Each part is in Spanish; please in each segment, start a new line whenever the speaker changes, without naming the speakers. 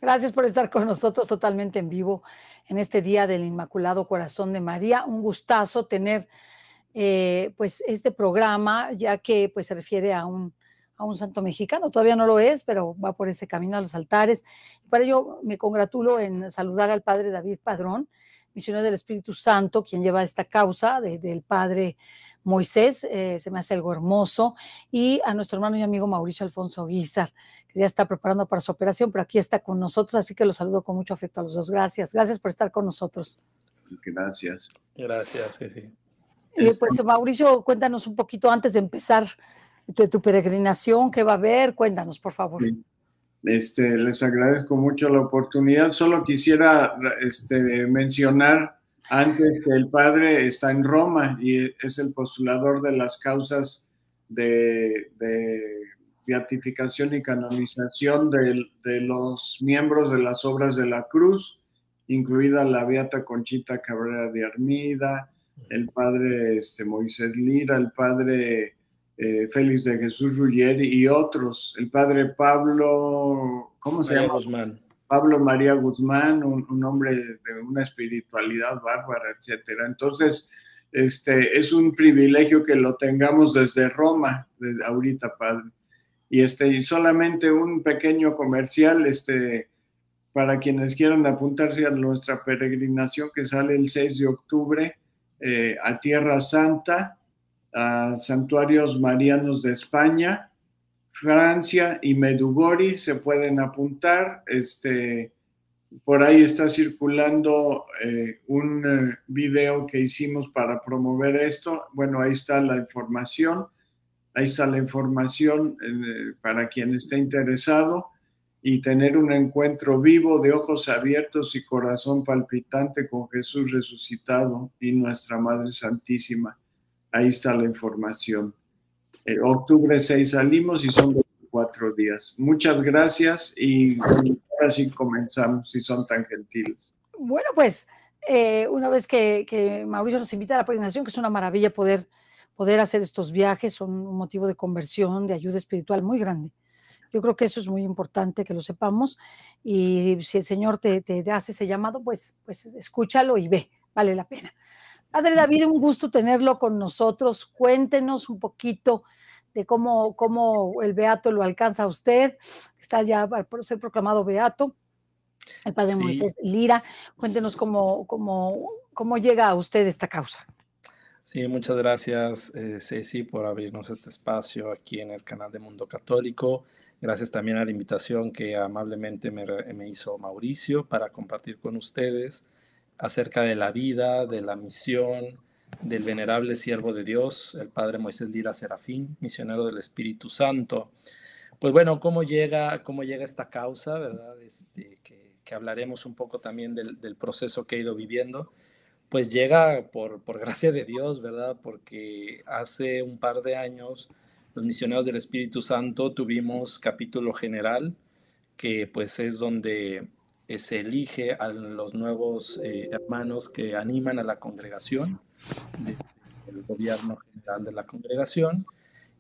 Gracias por estar con nosotros totalmente en vivo en este día del Inmaculado Corazón de María. Un gustazo tener pues este programa, ya que pues se refiere a un santo mexicano. Todavía no lo es, pero va por ese camino a los altares. Para ello me congratulo en saludar al padre David Padrón, misionero del Espíritu Santo, quien lleva esta causa del padre Moisés, se me hace algo hermoso, y a nuestro hermano y amigo Mauricio Alfonso Guizar, que ya está preparando para su operación, pero aquí está con nosotros, así que los saludo con mucho afecto a los dos. Gracias, gracias por estar con nosotros.
Gracias.
Gracias, sí.
Pues Mauricio, cuéntanos un poquito antes de empezar de tu peregrinación, qué va a haber, cuéntanos, por favor.
Sí. Les agradezco mucho la oportunidad. Solo quisiera mencionar antes que el padre está en Roma y es el postulador de las causas de beatificación y canonización de los miembros de las obras de la cruz, incluida la beata Conchita Cabrera de Armida, el padre Moisés Lira, el padre Félix de Jesús Ruggieri y otros, el padre Pablo, ¿cómo se llama?
Guzmán.
Pablo María Guzmán, un hombre de una espiritualidad bárbara, etcétera. Entonces, es un privilegio que lo tengamos desde Roma, desde ahorita, padre. Y solamente un pequeño comercial, para quienes quieran apuntarse a nuestra peregrinación que sale el 6 de octubre a Tierra Santa, a Santuarios Marianos de España, Francia y Medjugorje, se pueden apuntar. Por ahí está circulando un video que hicimos para promover esto. Bueno, ahí está la información. Ahí está la información para quien esté interesado, y tener un encuentro vivo de ojos abiertos y corazón palpitante con Jesús resucitado y nuestra Madre Santísima. Ahí está la información. Octubre 6 salimos y son 24 días. Muchas gracias y ahora sí comenzamos, si son tan gentiles.
Bueno, pues una vez que Mauricio nos invita a la peregrinación, que es una maravilla poder hacer estos viajes, son un motivo de conversión, de ayuda espiritual muy grande. Yo creo que eso es muy importante que lo sepamos, y si el Señor te hace ese llamado, pues escúchalo y ve, vale la pena. Padre David, un gusto tenerlo con nosotros. Cuéntenos un poquito de cómo el beato lo alcanza a usted, está ya por ser proclamado beato, el padre Moisés Lira. Cuéntenos cómo llega a usted esta causa.
Sí, muchas gracias, Ceci, por abrirnos este espacio aquí en el canal de Mundo Católico. Gracias también a la invitación que amablemente me hizo Mauricio para compartir con ustedes acerca de la vida, de la misión del venerable siervo de Dios, el padre Moisés Lira Serafín, misionero del Espíritu Santo. Pues bueno, ¿cómo llega esta causa, verdad? Que hablaremos un poco también del proceso que he ido viviendo. Pues llega por gracia de Dios, ¿verdad? Porque hace un par de años los misioneros del Espíritu Santo tuvimos capítulo general, que pues es donde se elige a los nuevos hermanos que animan a la congregación, del gobierno general de la congregación,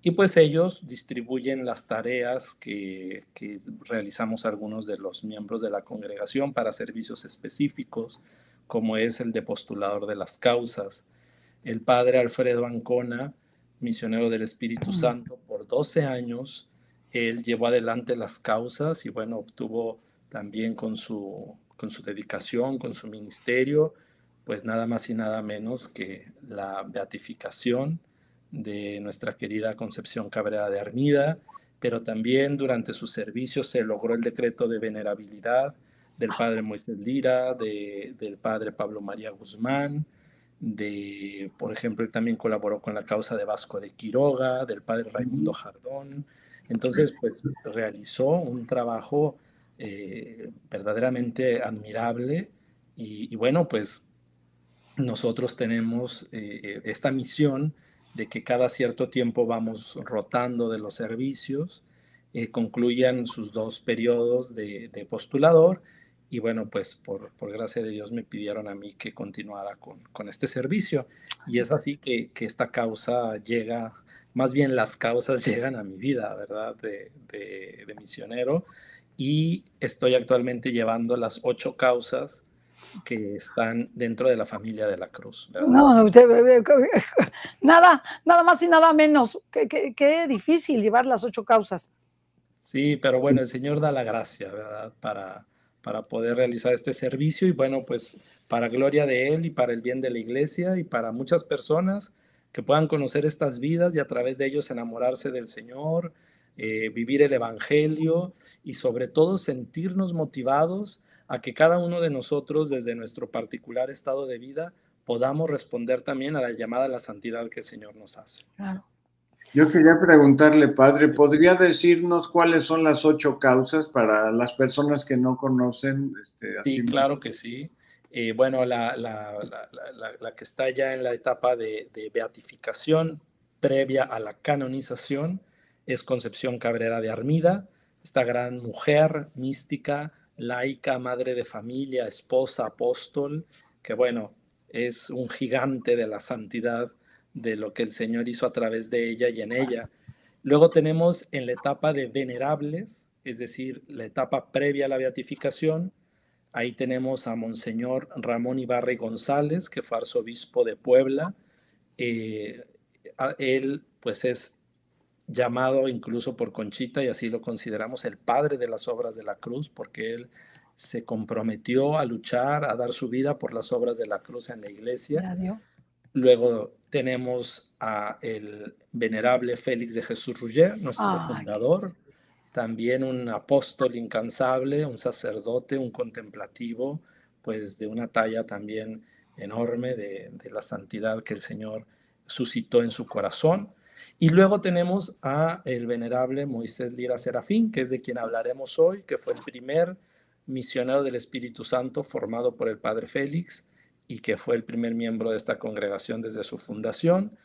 y pues ellos distribuyen las tareas que realizamos algunos de los miembros de la congregación para servicios específicos, como es el de postulador de las causas. El padre Alfredo Ancona, misionero del Espíritu Santo, por 12 años, él llevó adelante las causas y bueno, obtuvo también con su dedicación, con su ministerio, pues nada más y nada menos que la beatificación de nuestra querida Concepción Cabrera de Armida, pero también durante su servicio se logró el decreto de venerabilidad del padre Moisés Lira, del padre Pablo María Guzmán, por ejemplo, él también colaboró con la causa de Vasco de Quiroga, del padre Raimundo Jardón. Entonces, pues realizó un trabajo verdaderamente admirable y bueno, pues nosotros tenemos esta misión de que cada cierto tiempo vamos rotando de los servicios, concluyan sus 2 periodos de postulador y bueno, pues por gracia de Dios me pidieron a mí que continuara con este servicio y es así que esta causa llega, más bien las causas llegan a mi vida, ¿verdad? De misionero y estoy actualmente llevando las 8 causas que están dentro de la familia de la cruz, ¿verdad?
No, nada más y nada menos. Qué difícil llevar las 8 causas.
Sí, pero bueno, el Señor da la gracia, ¿verdad? Para poder realizar este servicio y bueno, pues para gloria de Él y para el bien de la iglesia y para muchas personas que puedan conocer estas vidas y a través de ellos enamorarse del Señor, vivir el Evangelio y sobre todo sentirnos motivados a que cada uno de nosotros desde nuestro particular estado de vida podamos responder también a la llamada a la santidad que el Señor nos hace.
Claro.
Yo quería preguntarle, padre, ¿podría decirnos cuáles son las 8 causas para las personas que no conocen?
Sí, claro que sí. Bueno, la que está ya en la etapa de beatificación previa a la canonización es Concepción Cabrera de Armida, esta gran mujer mística, laica, madre de familia, esposa, apóstol, que bueno, es un gigante de la santidad de lo que el Señor hizo a través de ella y en ella. Luego tenemos en la etapa de venerables, es decir, la etapa previa a la beatificación. Ahí tenemos a Monseñor Ramón Ibarra y González, que fue arzobispo de Puebla. Él pues es llamado incluso por Conchita, y así lo consideramos, el padre de las obras de la cruz, porque él se comprometió a luchar, a dar su vida por las obras de la cruz en la iglesia. Luego tenemos a el venerable Félix de Jesús Rugger, nuestro fundador, también un apóstol incansable, un sacerdote, un contemplativo, pues de una talla también enorme de la santidad que el Señor suscitó en su corazón. Y luego tenemos a el venerable Moisés Lira Serafín, que es de quien hablaremos hoy, que fue el primer misionero del Espíritu Santo formado por el Padre Félix y que fue el primer miembro de esta congregación desde su fundación,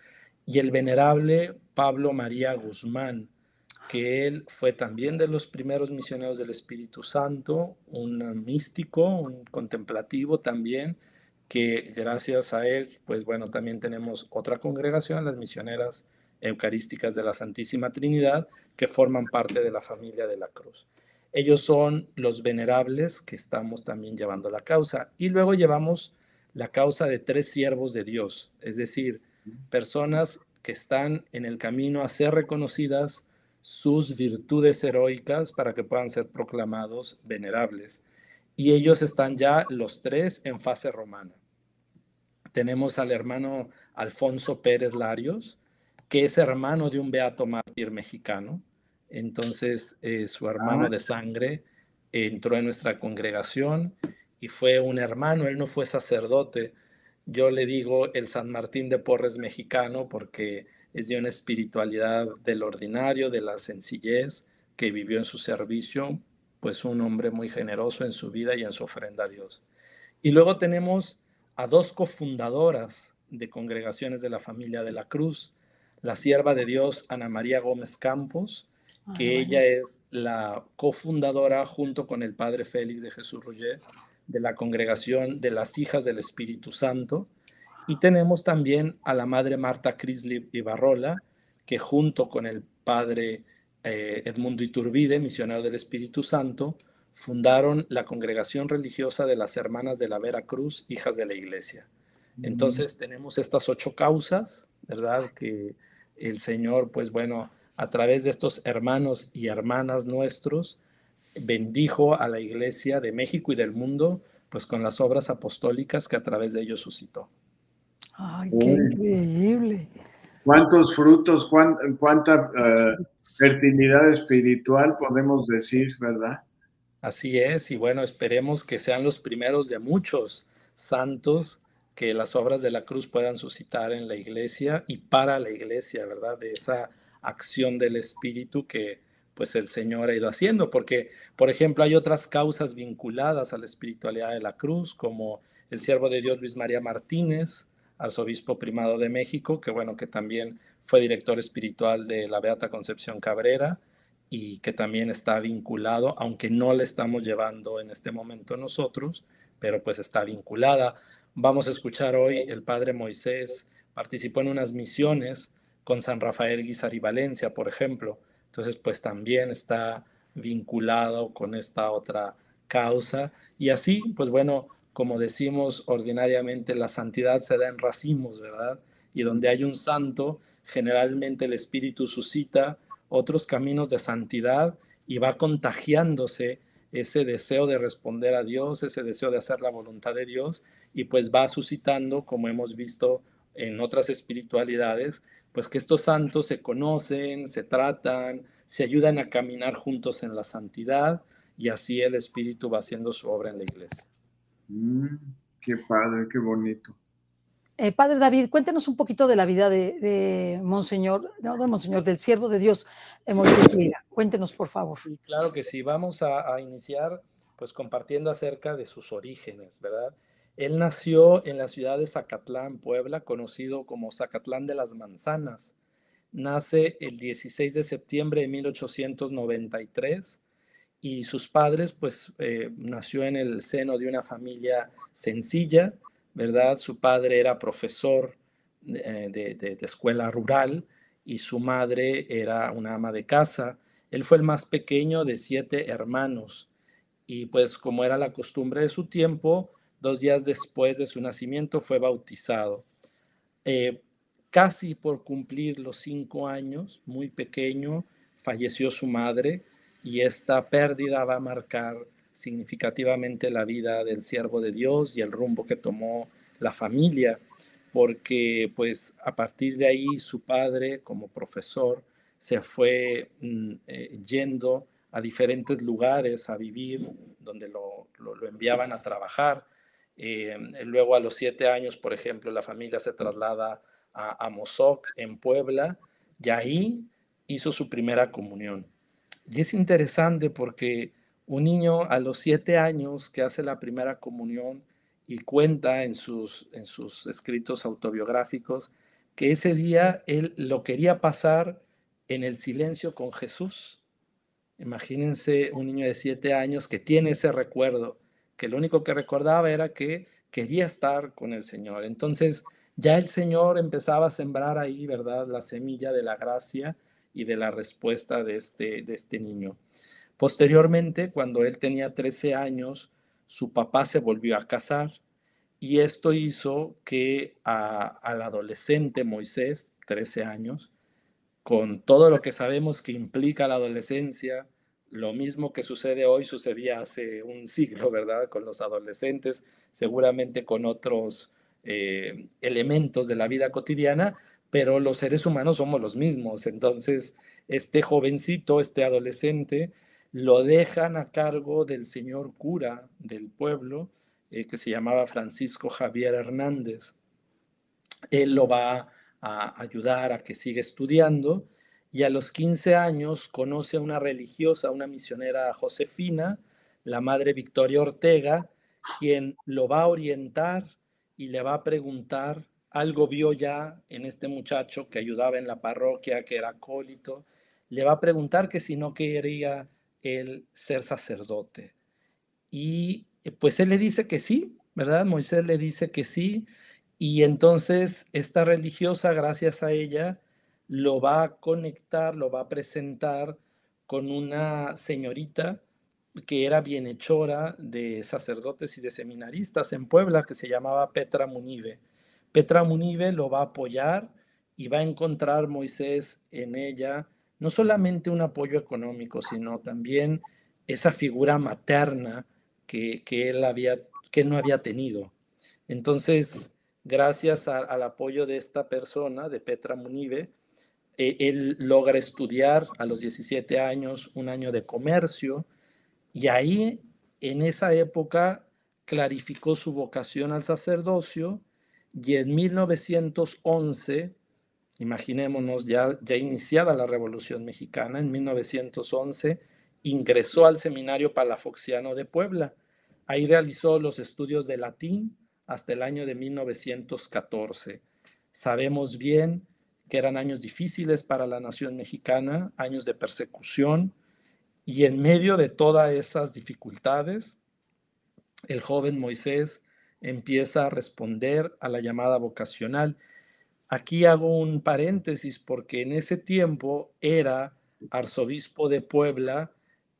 y el venerable Pablo María Guzmán, que él fue también de los primeros misioneros del Espíritu Santo, un místico, un contemplativo también, que gracias a él, pues bueno, también tenemos otra congregación, las misioneras eucarísticas de la Santísima Trinidad, que forman parte de la familia de la cruz. Ellos son los venerables que estamos también llevando la causa. Y luego llevamos la causa de 3 siervos de Dios, es decir, personas que están en el camino a ser reconocidas sus virtudes heroicas para que puedan ser proclamados venerables. Y ellos están ya los 3 en fase romana. Tenemos al hermano Alfonso Pérez Larios, que es hermano de un beato mártir mexicano. Entonces, su hermano de sangre entró en nuestra congregación y fue un hermano, él no fue sacerdote. Yo le digo el San Martín de Porres mexicano porque es de una espiritualidad del ordinario, de la sencillez, que vivió en su servicio, pues un hombre muy generoso en su vida y en su ofrenda a Dios. Y luego tenemos a 2 cofundadoras de congregaciones de la familia de la Cruz, la sierva de Dios Ana María Gómez Campos, que ella es la cofundadora junto con el padre Félix de Jesús Rugger de la congregación de las Hijas del Espíritu Santo. Y tenemos también a la madre Marta Crislip Ibarrola, que junto con el padre Edmundo Iturbide, misionero del Espíritu Santo, fundaron la congregación religiosa de las Hermanas de la Vera Cruz, Hijas de la Iglesia. Entonces tenemos estas 8 causas, ¿verdad? Que el Señor, pues bueno, a través de estos hermanos y hermanas nuestros, bendijo a la Iglesia de México y del mundo, pues con las obras apostólicas que a través de ellos suscitó.
¡Ay, qué increíble!
¿Cuántos frutos, cuánta fertilidad espiritual podemos decir, verdad?
Así es, y bueno, esperemos que sean los primeros de muchos santos que las obras de la cruz puedan suscitar en la iglesia y para la iglesia, ¿verdad? De esa acción del Espíritu que pues el Señor ha ido haciendo, porque, por ejemplo, hay otras causas vinculadas a la espiritualidad de la cruz, como el siervo de Dios Luis María Martínez, arzobispo primado de México, que bueno, que también fue director espiritual de la Beata Concepción Cabrera, y que también está vinculado, aunque no le estamos llevando en este momento nosotros, pero pues está vinculada. Vamos a escuchar hoy el padre Moisés participó en unas misiones con San Rafael Guizar y Valencia, por ejemplo. Entonces, pues también está vinculado con esta otra causa. Y así, pues bueno, como decimos ordinariamente, la santidad se da en racimos, ¿verdad? Y donde hay un santo, generalmente el Espíritu suscita otros caminos de santidad y va contagiándose ese deseo de responder a Dios, ese deseo de hacer la voluntad de Dios, y pues va suscitando, como hemos visto en otras espiritualidades, pues que estos santos se conocen, se tratan, se ayudan a caminar juntos en la santidad, y así el Espíritu va haciendo su obra en la iglesia.
Qué padre, qué bonito.
Padre David, cuéntenos un poquito de la vida de Monseñor, no de Monseñor, del siervo de Dios, Moisés Lira. Cuéntenos, por favor.
Sí, claro que sí. Vamos a iniciar pues compartiendo acerca de sus orígenes, ¿verdad? Él nació en la ciudad de Zacatlán, Puebla, conocido como Zacatlán de las Manzanas. Nace el 16 de septiembre de 1893 y sus padres, pues nació en el seno de una familia sencilla, ¿verdad? Su padre era profesor de escuela rural y su madre era una ama de casa. Él fue el más pequeño de 7 hermanos y pues como era la costumbre de su tiempo, 2 días después de su nacimiento fue bautizado. Eh, Casi por cumplir los 5 años, muy pequeño, falleció su madre y esta pérdida va a marcar significativamente la vida del siervo de Dios y el rumbo que tomó la familia, porque pues a partir de ahí su padre como profesor se fue yendo a diferentes lugares a vivir, donde lo enviaban a trabajar. Luego a los 7 años, por ejemplo, la familia se traslada a Mozoc, en Puebla, y ahí hizo su primera comunión. Y es interesante porque un niño a los 7 años que hace la primera comunión y cuenta en sus escritos autobiográficos que ese día él lo quería pasar en el silencio con Jesús. Imagínense un niño de 7 años que tiene ese recuerdo, que lo único que recordaba era que quería estar con el Señor. Entonces ya el Señor empezaba a sembrar ahí, ¿verdad?, la semilla de la gracia y de la respuesta de este niño. Posteriormente, cuando él tenía 13 años, su papá se volvió a casar y esto hizo que al adolescente Moisés, 13 años, con todo lo que sabemos que implica la adolescencia, lo mismo que sucede hoy sucedía hace un siglo, ¿verdad? Con los adolescentes, seguramente con otros elementos de la vida cotidiana, pero los seres humanos somos los mismos. Entonces, este jovencito, este adolescente, lo dejan a cargo del señor cura del pueblo, que se llamaba Francisco Javier Hernández. Él lo va a ayudar a que siga estudiando y a los 15 años conoce a una religiosa, una misionera Josefina, la madre Victoria Ortega, quien lo va a orientar y le va a preguntar, algo vio ya en este muchacho que ayudaba en la parroquia, que era acólito, le va a preguntar que si no quería él ser sacerdote. Y pues él le dice que sí, ¿verdad? Moisés le dice que sí, y entonces esta religiosa, gracias a ella, lo va a conectar, lo va a presentar con una señorita que era bienhechora de sacerdotes y de seminaristas en Puebla, que se llamaba Petra Munive. Petra Munive lo va a apoyar y va a encontrar Moisés en ella no solamente un apoyo económico, sino también esa figura materna que él no había tenido. Entonces, gracias al apoyo de esta persona, de Petra Munive, él logra estudiar a los 17 años un año de comercio y ahí, en esa época, clarificó su vocación al sacerdocio y en 1911, imaginémonos ya iniciada la Revolución Mexicana, en 1911 ingresó al Seminario Palafoxiano de Puebla. Ahí realizó los estudios de latín hasta el año de 1914. Sabemos bien que eran años difíciles para la nación mexicana, años de persecución, y en medio de todas esas dificultades, el joven Moisés empieza a responder a la llamada vocacional. Aquí hago un paréntesis porque en ese tiempo era arzobispo de Puebla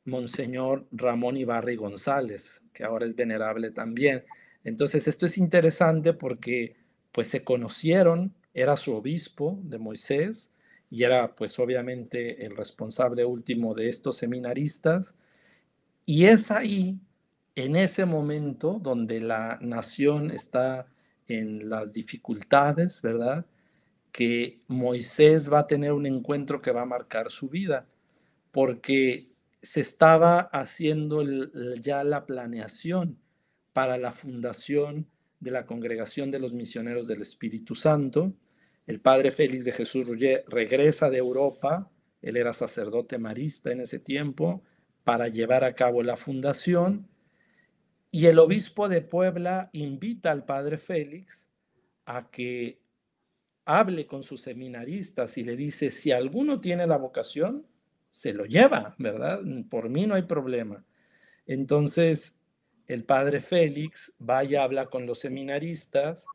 Monseñor Ramón Ibarra y González, que ahora es venerable también. Entonces esto es interesante porque pues se conocieron, era su obispo de Moisés y era pues obviamente el responsable último de estos seminaristas, y es ahí, en ese momento, donde la nación está en las dificultades, ¿verdad?, que Moisés va a tener un encuentro que va a marcar su vida, porque se estaba haciendo ya la planeación para la fundación de la Congregación de los Misioneros del Espíritu Santo. El padre Félix de Jesús Roger regresa de Europa, él era sacerdote marista en ese tiempo, para llevar a cabo la fundación, y el obispo de Puebla invita al padre Félix a que hable con sus seminaristas y le dice, si alguno tiene la vocación, se lo lleva, ¿verdad? Por mí no hay problema. Entonces, el padre Félix va y habla con los seminaristas,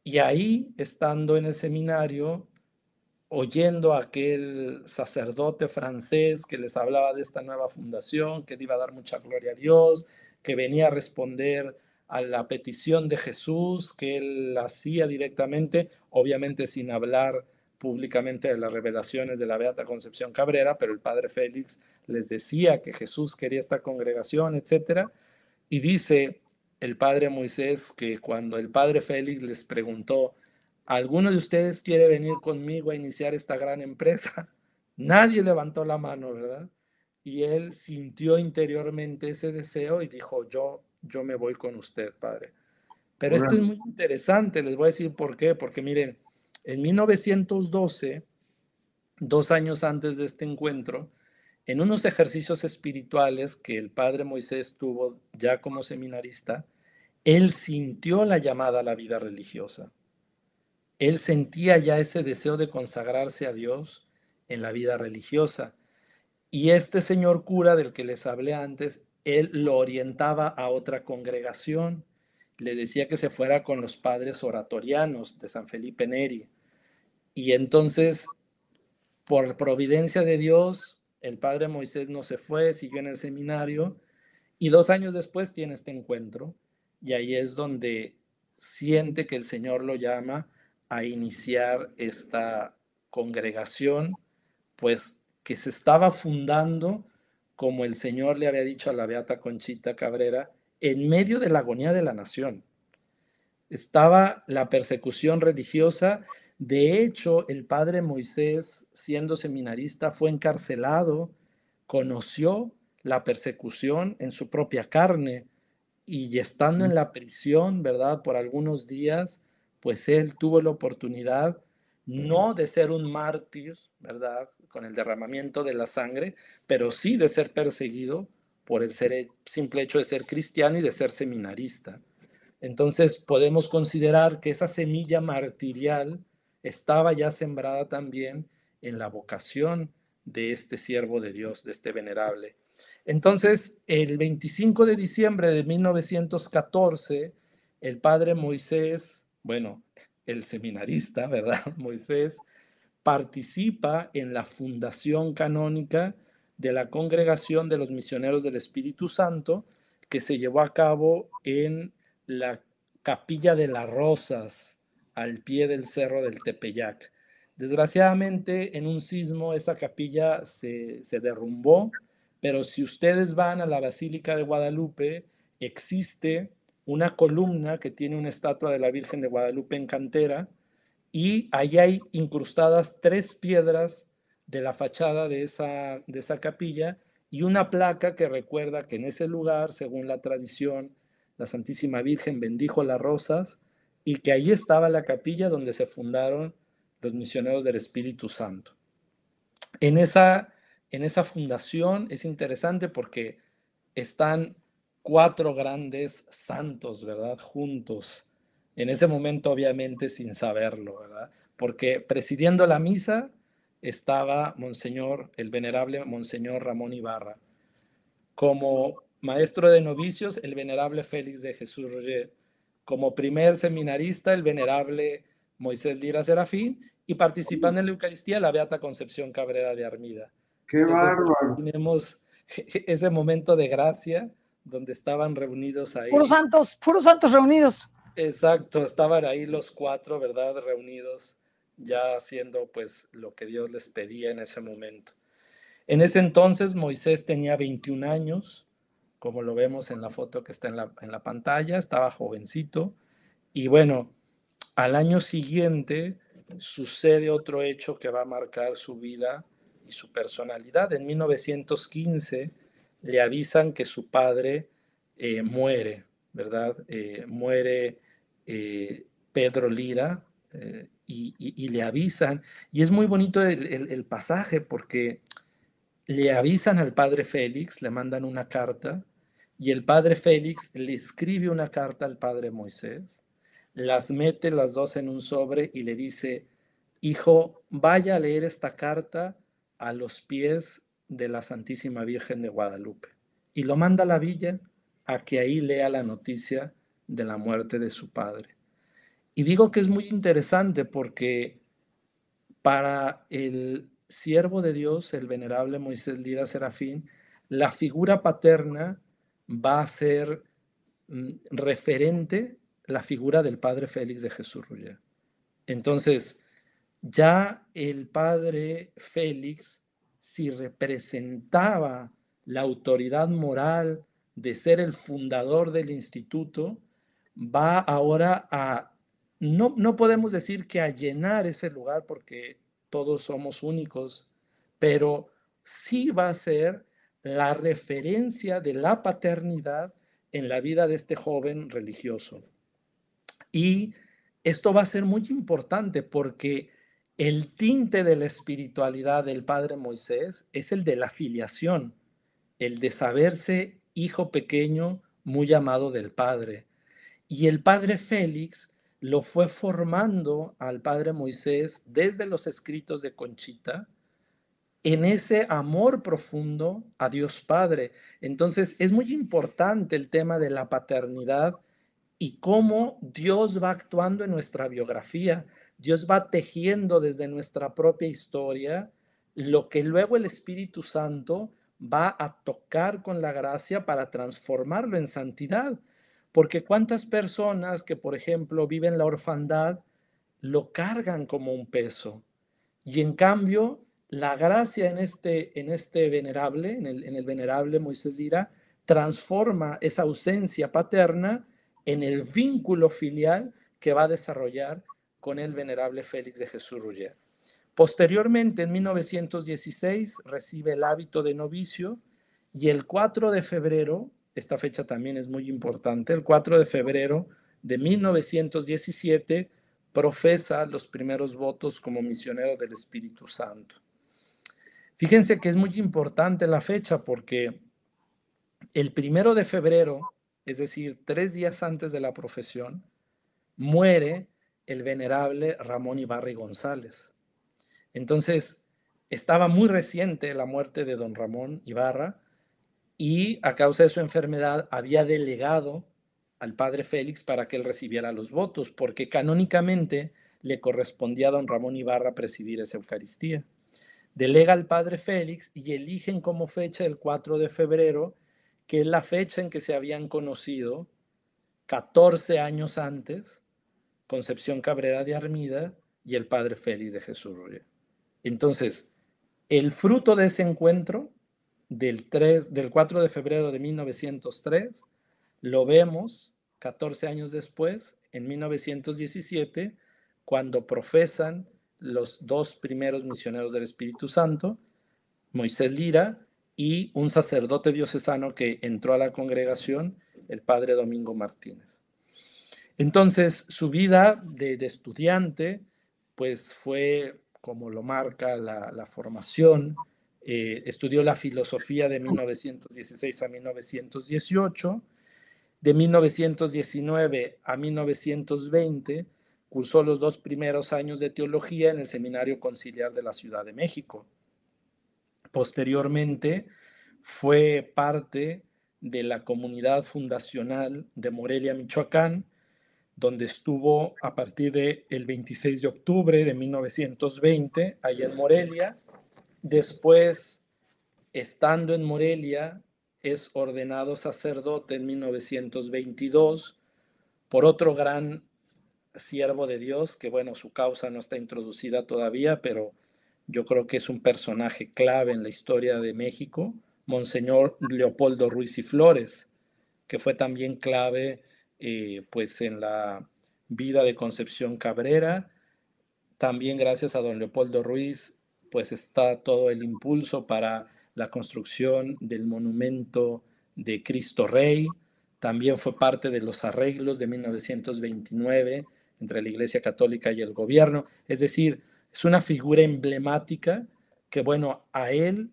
y ahí, estando en el seminario, oyendo a aquel sacerdote francés que les hablaba de esta nueva fundación, que le iba a dar mucha gloria a Dios, que venía a responder a la petición de Jesús que él hacía directamente, obviamente sin hablar públicamente de las revelaciones de la Beata Concepción Cabrera, pero el padre Félix les decía que Jesús quería esta congregación, etcétera. Y dice el padre Moisés que cuando el padre Félix les preguntó, ¿alguno de ustedes quiere venir conmigo a iniciar esta gran empresa? Nadie levantó la mano, ¿verdad? Y él sintió interiormente ese deseo y dijo, yo me voy con usted, padre. Pero esto es muy interesante, les voy a decir por qué, porque miren, en 1912, 2 años antes de este encuentro, en unos ejercicios espirituales que el padre Moisés tuvo ya como seminarista, él sintió la llamada a la vida religiosa. Él sentía ya ese deseo de consagrarse a Dios en la vida religiosa. Y este señor cura del que les hablé antes, él lo orientaba a otra congregación. Le decía que se fuera con los padres oratorianos de San Felipe Neri. Y entonces, por providencia de Dios, el padre Moisés no se fue, siguió en el seminario, y 2 años después tiene este encuentro, y ahí es donde siente que el Señor lo llama a iniciar esta congregación, pues que se estaba fundando, como el Señor le había dicho a la beata Conchita Cabrera, en medio de la agonía de la nación. Estaba la persecución religiosa. De hecho, el padre Moisés, siendo seminarista, fue encarcelado, conoció la persecución en su propia carne, y estando en la prisión, ¿verdad?, por algunos días, pues él tuvo la oportunidad no de ser un mártir, ¿verdad?, con el derramamiento de la sangre, pero sí de ser perseguido por el simple hecho de ser cristiano y de ser seminarista. Entonces podemos considerar que esa semilla martirial estaba ya sembrada también en la vocación de este siervo de Dios, de este venerable. Entonces, el 25 de diciembre de 1914, el padre Moisés, bueno, el seminarista, ¿verdad?, Moisés, participa en la fundación canónica de la Congregación de los Misioneros del Espíritu Santo, que se llevó a cabo en la Capilla de las Rosas, al pie del cerro del Tepeyac. Desgraciadamente, en un sismo esa capilla se derrumbó, pero si ustedes van a la Basílica de Guadalupe, existe una columna que tiene una estatua de la Virgen de Guadalupe en cantera, y ahí hay incrustadas 3 piedras de la fachada de esa capilla, y una placa que recuerda que en ese lugar, según la tradición, la Santísima Virgen bendijo las rosas, y que ahí estaba la capilla donde se fundaron los misioneros del Espíritu Santo. En esa fundación es interesante porque están 4 grandes santos, ¿verdad?, juntos. En ese momento, obviamente, sin saberlo, ¿verdad? Porque presidiendo la misa estaba Monseñor, el venerable Monseñor Ramón Ibarra. Como maestro de novicios, el venerable Félix de Jesús Roger. Como primer seminarista, el venerable Moisés Lira Serafín. Y participando en la Eucaristía, la beata Concepción Cabrera de Armida.
¡Qué bárbaro!
Tenemos ese momento de gracia donde estaban reunidos ahí.
Puros santos reunidos.
Exacto, estaban ahí los 4, ¿verdad? Reunidos, ya haciendo pues lo que Dios les pedía en ese momento. En ese entonces Moisés tenía 21 años, como lo vemos en la foto que está en la pantalla, estaba jovencito. Y bueno, al año siguiente sucede otro hecho que va a marcar su vida y su personalidad. En 1915 le avisan que su padre muere, ¿verdad? Muere Pedro Lira, y le avisan. Y es muy bonito el pasaje porque le avisan al padre Félix, le mandan una carta, y el padre Félix le escribe una carta al padre Moisés, las mete las dos en un sobre y le dice: hijo, vaya a leer esta carta a los pies de la Santísima Virgen de Guadalupe. Y lo manda a la villa a que ahí lea la noticia de la muerte de su padre. Y digo que es muy interesante porque para el siervo de Dios, el venerable Moisés Lira Serafín, la figura paterna va a ser referente la figura del padre Félix de Jesús Ruller. Entonces, ya el padre Félix, si representaba la autoridad moral de ser el fundador del instituto, va ahora a, no podemos decir que a llenar ese lugar porque todos somos únicos, pero sí va a ser la referencia de la paternidad en la vida de este joven religioso. Y esto va a ser muy importante porque el tinte de la espiritualidad del padre Moisés es el de la filiación, el de saberse hijo pequeño muy amado del padre. Y el padre Félix lo fue formando al padre Moisés desde los escritos de Conchita en ese amor profundo a Dios Padre. Entonces es muy importante el tema de la paternidad y cómo Dios va actuando en nuestra biografía. Dios va tejiendo desde nuestra propia historia lo que luego el Espíritu Santo va a tocar con la gracia para transformarlo en santidad. Porque cuántas personas que, por ejemplo, viven la orfandad, lo cargan como un peso. Y en cambio, la gracia en este venerable, en el venerable Moisés Lira, transforma esa ausencia paterna en el vínculo filial que va a desarrollar con el venerable Félix de Jesús Ruller. Posteriormente, en 1916, recibe el hábito de novicio y el 4 de febrero, esta fecha también es muy importante, el 4 de febrero de 1917, profesa los primeros votos como misionero del Espíritu Santo. Fíjense que es muy importante la fecha porque el 1 de febrero, es decir, 3 días antes de la profesión, muere el venerable Ramón Ibarra y González. Entonces, estaba muy reciente la muerte de don Ramón Ibarra y a causa de su enfermedad había delegado al padre Félix para que él recibiera los votos, porque canónicamente le correspondía a don Ramón Ibarra presidir esa Eucaristía. Delega al padre Félix y eligen como fecha el 4 de febrero, que es la fecha en que se habían conocido 14 años antes Concepción Cabrera de Armida y el padre Félix de Jesús Ruller. Entonces, el fruto de ese encuentro del 4 de febrero de 1903 lo vemos 14 años después, en 1917, cuando profesan los 2 primeros misioneros del Espíritu Santo, Moisés Lira y un sacerdote diocesano que entró a la congregación, el padre Domingo Martínez. Entonces, su vida de estudiante, pues fue, como lo marca la formación, estudió la filosofía de 1916 a 1918, de 1919 a 1920, cursó los 2 primeros años de teología en el Seminario Conciliar de la Ciudad de México. Posteriormente, fue parte de la comunidad fundacional de Morelia, Michoacán, donde estuvo a partir del 26 de octubre de 1920, allá en Morelia. Después estando en Morelia, es ordenado sacerdote en 1922 por otro gran siervo de Dios, que bueno, su causa no está introducida todavía, pero yo creo que es un personaje clave en la historia de México, Monseñor Leopoldo Ruiz y Flores, que fue también clave pues en la vida de Concepción Cabrera. También gracias a don Leopoldo Ruiz, pues está todo el impulso para la construcción del monumento de Cristo Rey. También fue parte de los arreglos de 1929 entre la Iglesia Católica y el gobierno. Es decir, es una figura emblemática que, bueno, a él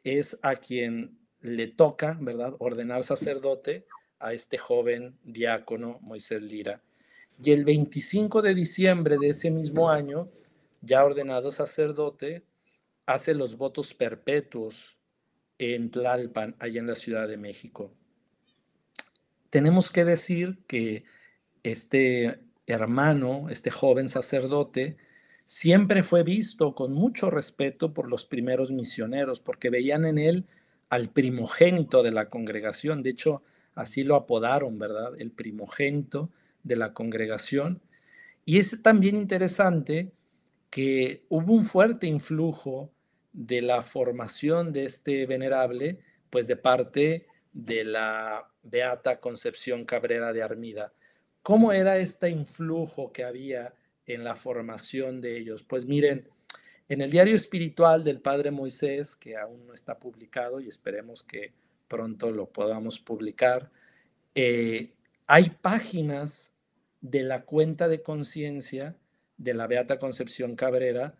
es a quien le toca, ¿verdad?, ordenar sacerdote a este joven diácono Moisés Lira. Y el 25 de diciembre de ese mismo año, ya ordenado sacerdote, hace los votos perpetuos en Tlalpan, allá en la Ciudad de México. Tenemos que decir que este hermano, este joven sacerdote, siempre fue visto con mucho respeto por los primeros misioneros, porque veían en él al primogénito de la congregación. De hecho, así lo apodaron, ¿verdad? El primogénito de la congregación. Y es también interesante que hubo un fuerte influjo de la formación de este venerable, pues de parte de la beata Concepción Cabrera de Armida. ¿Cómo era este influjo que había en la formación de ellos? Pues miren, en el diario espiritual del Padre Moisés, que aún no está publicado y esperemos que pronto lo podamos publicar, hay páginas de la cuenta de conciencia de la Beata Concepción Cabrera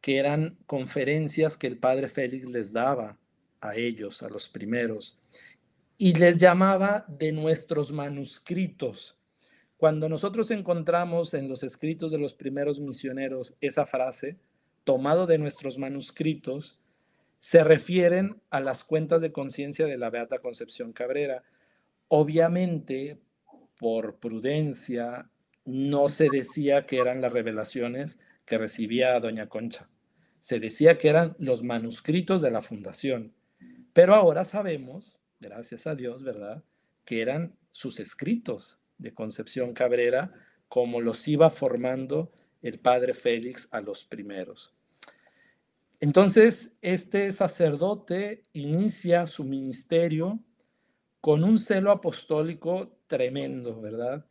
que eran conferencias que el Padre Félix les daba a ellos, a los primeros, y les llamaba de nuestros manuscritos. Cuando nosotros encontramos en los escritos de los primeros misioneros esa frase, tomado de nuestros manuscritos, se refieren a las cuentas de conciencia de la Beata Concepción Cabrera. Obviamente, por prudencia, no se decía que eran las revelaciones que recibía doña Concha. Se decía que eran los manuscritos de la fundación. Pero ahora sabemos, gracias a Dios, ¿verdad?, que eran sus escritos de Concepción Cabrera, como los iba formando el padre Félix a los primeros. Entonces, este sacerdote inicia su ministerio con un celo apostólico tremendo, ¿verdad?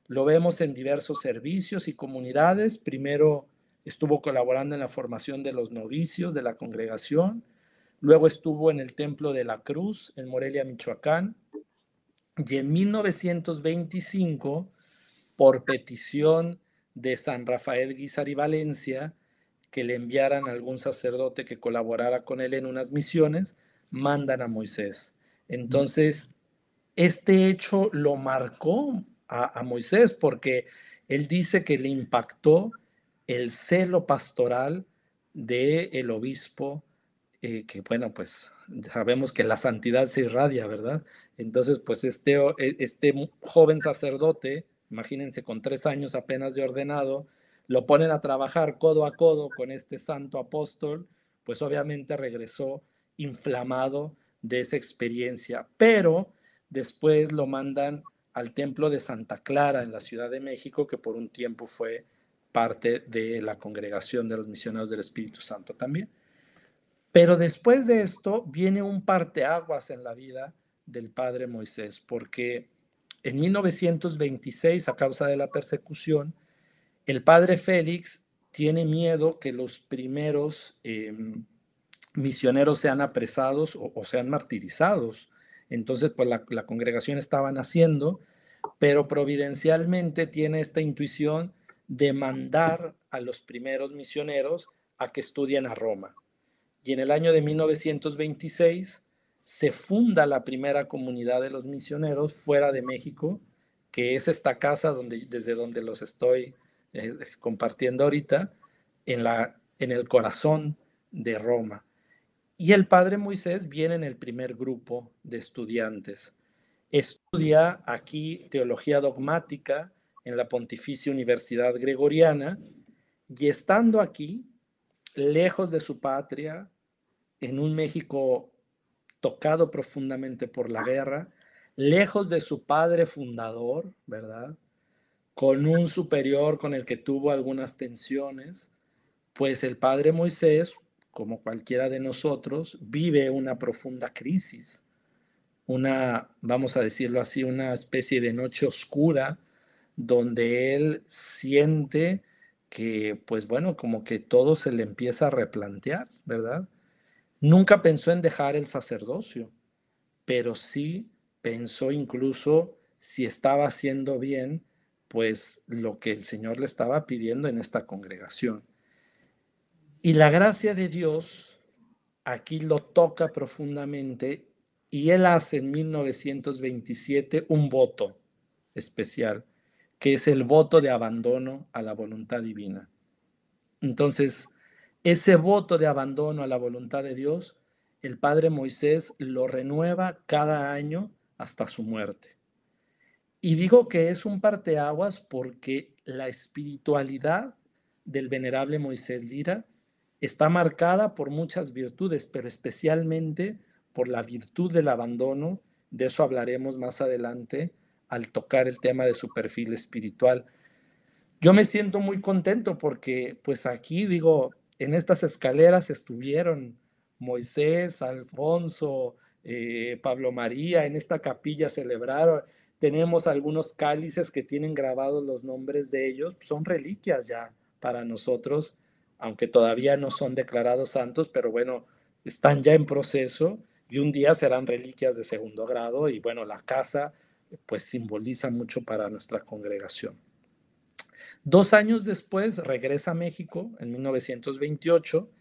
Lo vemos en diversos servicios y comunidades. Primero estuvo colaborando en la formación de los novicios de la congregación, luego estuvo en el Templo de la Cruz, en Morelia, Michoacán, y en 1925, por petición de San Rafael Guízar y Valencia, que le enviaran a algún sacerdote que colaborara con él en unas misiones, mandan a Moisés. Entonces, este hecho lo marcó a Moisés porque él dice que le impactó el celo pastoral del obispo, que bueno, pues sabemos que la santidad se irradia, ¿verdad? Entonces, pues este joven sacerdote, imagínense, con 3 años apenas de ordenado, lo ponen a trabajar codo a codo con este santo apóstol, pues obviamente regresó inflamado de esa experiencia, pero después lo mandan al templo de Santa Clara en la Ciudad de México, que por un tiempo fue parte de la congregación de los misioneros del Espíritu Santo también. Pero después de esto viene un parteaguas en la vida del padre Moisés, porque en 1926, a causa de la persecución, el padre Félix tiene miedo que los primeros misioneros sean apresados o sean martirizados. Entonces, pues la congregación estaba naciendo, pero providencialmente tiene esta intuición de mandar a los primeros misioneros a que estudien a Roma. Y en el año de 1926 se funda la primera comunidad de los misioneros fuera de México, que es esta casa desde donde los estoy compartiendo ahorita, en el corazón de Roma. Y el padre Moisés viene en el primer grupo de estudiantes. Estudia aquí teología dogmática en la Pontificia Universidad Gregoriana, y estando aquí, lejos de su patria, en un México tocado profundamente por la guerra, lejos de su padre fundador, ¿verdad? Con un superior con el que tuvo algunas tensiones, pues el padre Moisés, como cualquiera de nosotros, vive una profunda crisis, una, vamos a decirlo así, una especie de noche oscura, donde él siente que, pues bueno, como que todo se le empieza a replantear, ¿verdad? Nunca pensó en dejar el sacerdocio, pero sí pensó incluso si estaba haciendo bien, pues lo que el Señor le estaba pidiendo en esta congregación. Y la gracia de Dios aquí lo toca profundamente y él hace en 1927 un voto especial, que es el voto de abandono a la voluntad divina. Entonces, ese voto de abandono a la voluntad de Dios, el padre Moisés lo renueva cada año hasta su muerte. Y digo que es un parteaguas porque la espiritualidad del venerable Moisés Lira está marcada por muchas virtudes, pero especialmente por la virtud del abandono. De eso hablaremos más adelante al tocar el tema de su perfil espiritual. Yo me siento muy contento porque pues aquí digo, en estas escaleras estuvieron Moisés, Alfonso, Pablo María, en esta capilla celebraron, tenemos algunos cálices que tienen grabados los nombres de ellos, son reliquias ya para nosotros, aunque todavía no son declarados santos, pero bueno, están ya en proceso y un día serán reliquias de segundo grado y bueno, la casa pues simboliza mucho para nuestra congregación. 2 años después regresa a México en 1928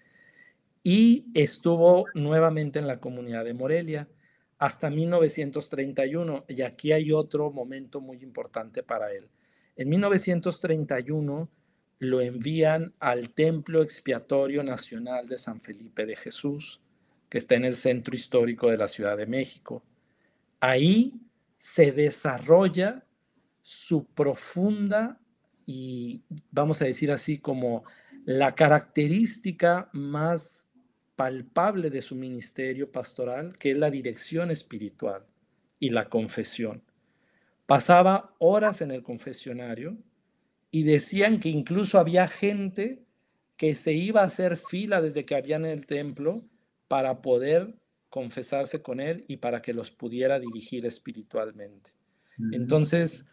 y estuvo nuevamente en la comunidad de Morelia hasta 1931. Y aquí hay otro momento muy importante para él. En 1931 lo envían al Templo Expiatorio Nacional de San Felipe de Jesús, que está en el centro histórico de la Ciudad de México. Ahí se desarrolla su profunda y vamos a decir así como la característica más palpable de su ministerio pastoral, que es la dirección espiritual y la confesión. Pasaba horas en el confesionario y decían que incluso había gente que se iba a hacer fila desde que habían en el templo para poder confesarse con él y para que los pudiera dirigir espiritualmente. Entonces,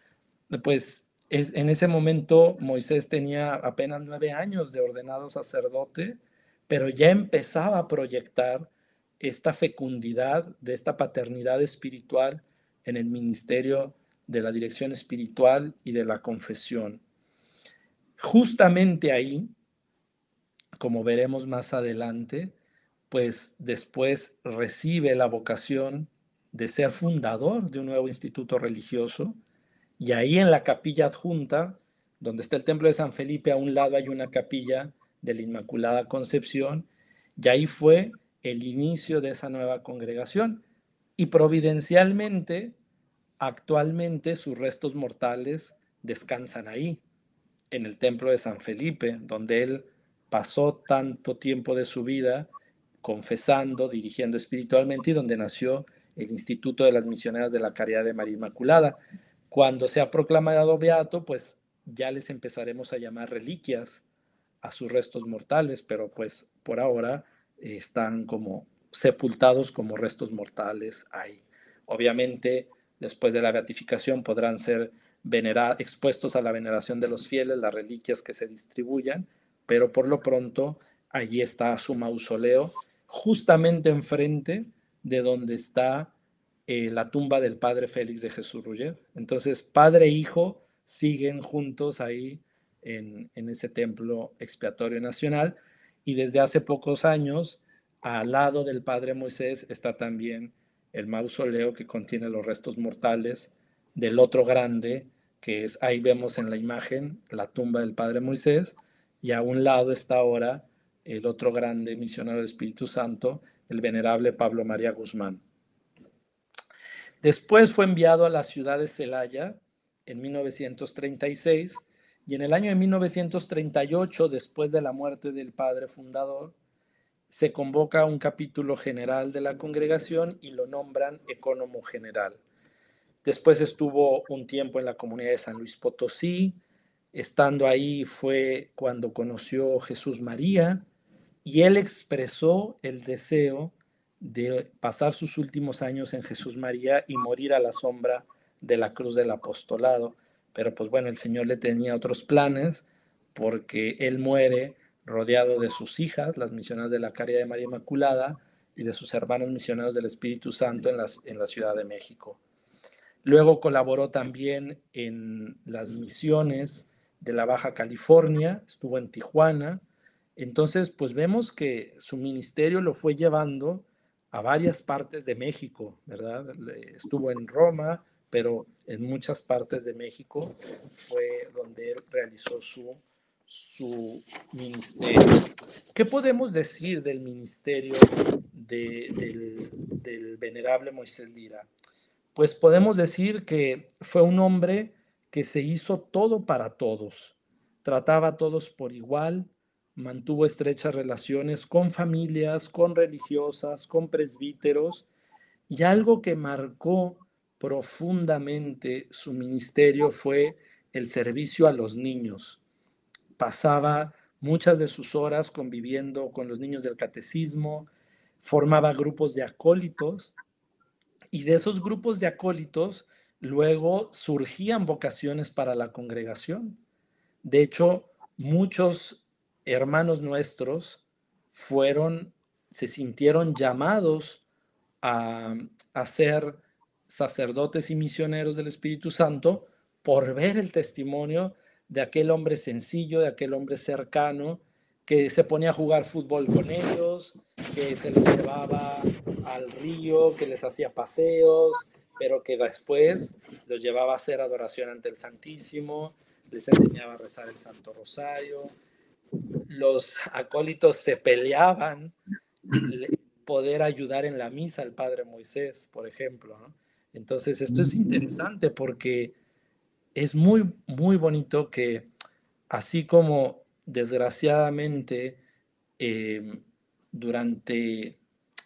pues en ese momento Moisés tenía apenas 9 años de ordenado sacerdote, pero ya empezaba a proyectar esta fecundidad de esta paternidad espiritual en el ministerio de la dirección espiritual y de la confesión. Justamente ahí, como veremos más adelante, pues después recibe la vocación de ser fundador de un nuevo instituto religioso. Y ahí en la capilla adjunta, donde está el templo de San Felipe, a un lado hay una capilla de la Inmaculada Concepción, y ahí fue el inicio de esa nueva congregación. Y providencialmente, actualmente sus restos mortales descansan ahí, en el templo de San Felipe, donde él pasó tanto tiempo de su vida confesando, dirigiendo espiritualmente y donde nació el Instituto de las Misioneras de la Caridad de María Inmaculada. Cuando se ha proclamado beato, pues ya les empezaremos a llamar reliquias a sus restos mortales, pero pues por ahora están como sepultados como restos mortales ahí. Obviamente, después de la beatificación podrán ser expuestos a la veneración de los fieles, las reliquias que se distribuyan, pero por lo pronto allí está su mausoleo, justamente enfrente de donde está la tumba del padre Félix de Jesús Ruller. Entonces, padre e hijo siguen juntos ahí en ese templo expiatorio nacional, y desde hace pocos años, al lado del padre Moisés, está también el mausoleo que contiene los restos mortales del otro grande, que es, ahí vemos en la imagen, la tumba del padre Moisés, y a un lado está ahora el otro grande misionero del Espíritu Santo, el venerable Pablo María Guzmán. Después fue enviado a la ciudad de Celaya en 1936, y en el año de 1938, después de la muerte del padre fundador, se convoca un capítulo general de la congregación y lo nombran ecónomo general. Después estuvo un tiempo en la comunidad de San Luis Potosí. Estando ahí fue cuando conoció Jesús María y él expresó el deseo de pasar sus últimos años en Jesús María y morir a la sombra de la cruz del apostolado. Pero pues bueno, el Señor le tenía otros planes porque él muere rodeado de sus hijas, las misioneras de la Caridad de María Inmaculada, y de sus hermanos misioneros del Espíritu Santo en la Ciudad de México. Luego colaboró también en las misiones de la Baja California, estuvo en Tijuana. Entonces, pues vemos que su ministerio lo fue llevando a varias partes de México, ¿verdad? Estuvo en Roma, pero en muchas partes de México fue donde él realizó su ministerio. ¿Qué podemos decir del ministerio del venerable Moisés Lira? Pues podemos decir que fue un hombre que se hizo todo para todos, trataba a todos por igual, mantuvo estrechas relaciones con familias, con religiosas, con presbíteros, y algo que marcó profundamente su ministerio fue el servicio a los niños. Pasaba muchas de sus horas conviviendo con los niños del catecismo, formaba grupos de acólitos, y de esos grupos de acólitos luego surgían vocaciones para la congregación. De hecho, muchos hermanos nuestros se sintieron llamados a ser sacerdotes y misioneros del Espíritu Santo por ver el testimonio de aquel hombre sencillo, de aquel hombre cercano, que se ponía a jugar fútbol con ellos, que se les llevaba al río, que les hacía paseos, pero que después los llevaba a hacer adoración ante el Santísimo, les enseñaba a rezar el Santo Rosario. Los acólitos se peleaban poder ayudar en la misa al Padre Moisés, por ejemplo, ¿no? Entonces, esto es interesante porque es muy, muy bonito que, así como desgraciadamente durante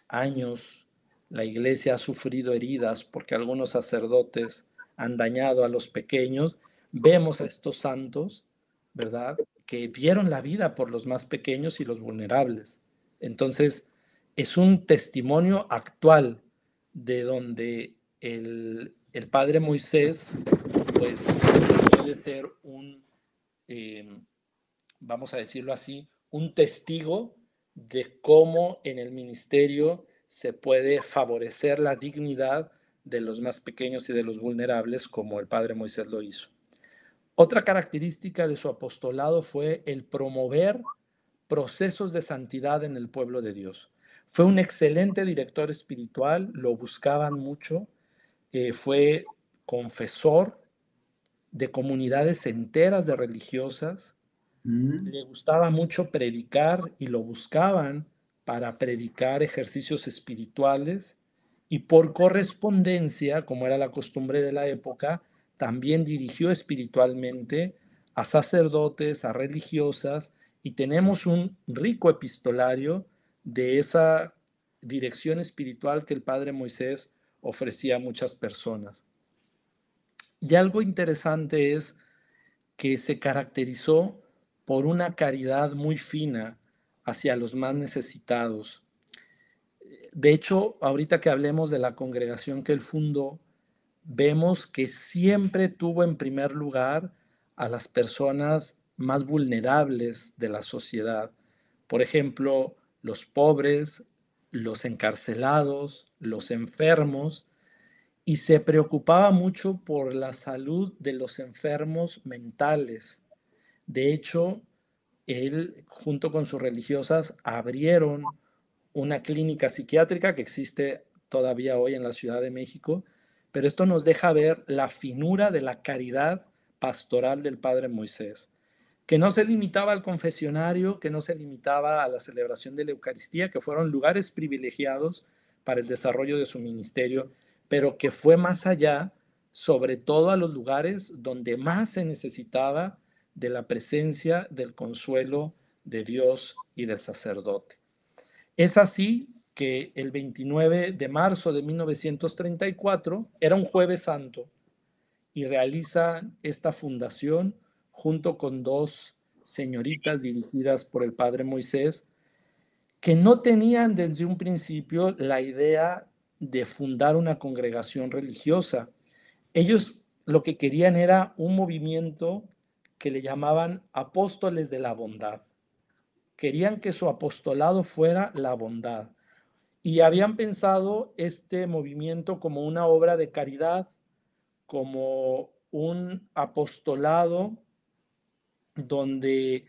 años la iglesia ha sufrido heridas porque algunos sacerdotes han dañado a los pequeños, vemos a estos santos, ¿verdad?, que dieron la vida por los más pequeños y los vulnerables. Entonces, es un testimonio actual de donde el Padre Moisés, pues, puede ser vamos a decirlo así, un testigo de cómo en el ministerio se puede favorecer la dignidad de los más pequeños y de los vulnerables, como el Padre Moisés lo hizo. Otra característica de su apostolado fue el promover procesos de santidad en el pueblo de Dios. Fue un excelente director espiritual, lo buscaban mucho, fue confesor de comunidades enteras de religiosas, le gustaba mucho predicar y lo buscaban para predicar ejercicios espirituales, y por correspondencia, como era la costumbre de la época, también dirigió espiritualmente a sacerdotes, a religiosas, y tenemos un rico epistolario de esa dirección espiritual que el Padre Moisés ofrecía a muchas personas. Y algo interesante es que se caracterizó por una caridad muy fina hacia los más necesitados. De hecho, ahorita que hablemos de la congregación que él fundó, vemos que siempre tuvo en primer lugar a las personas más vulnerables de la sociedad. Por ejemplo, los pobres, los encarcelados, los enfermos, y se preocupaba mucho por la salud de los enfermos mentales. De hecho, él, junto con sus religiosas, abrieron una clínica psiquiátrica que existe todavía hoy en la Ciudad de México, pero esto nos deja ver la finura de la caridad pastoral del Padre Moisés, que no se limitaba al confesionario, que no se limitaba a la celebración de la Eucaristía, que fueron lugares privilegiados para el desarrollo de su ministerio, pero que fue más allá, sobre todo a los lugares donde más se necesitaba de la presencia, del consuelo de Dios y del sacerdote. Es así que el 29 de marzo de 1934 era un jueves santo y realiza esta fundación junto con dos señoritas dirigidas por el padre Moisés, que no tenían desde un principio la idea de fundar una congregación religiosa. Ellos lo que querían era un movimiento que le llamaban apóstoles de la bondad. Querían que su apostolado fuera la bondad. Y habían pensado este movimiento como una obra de caridad, como un apostolado donde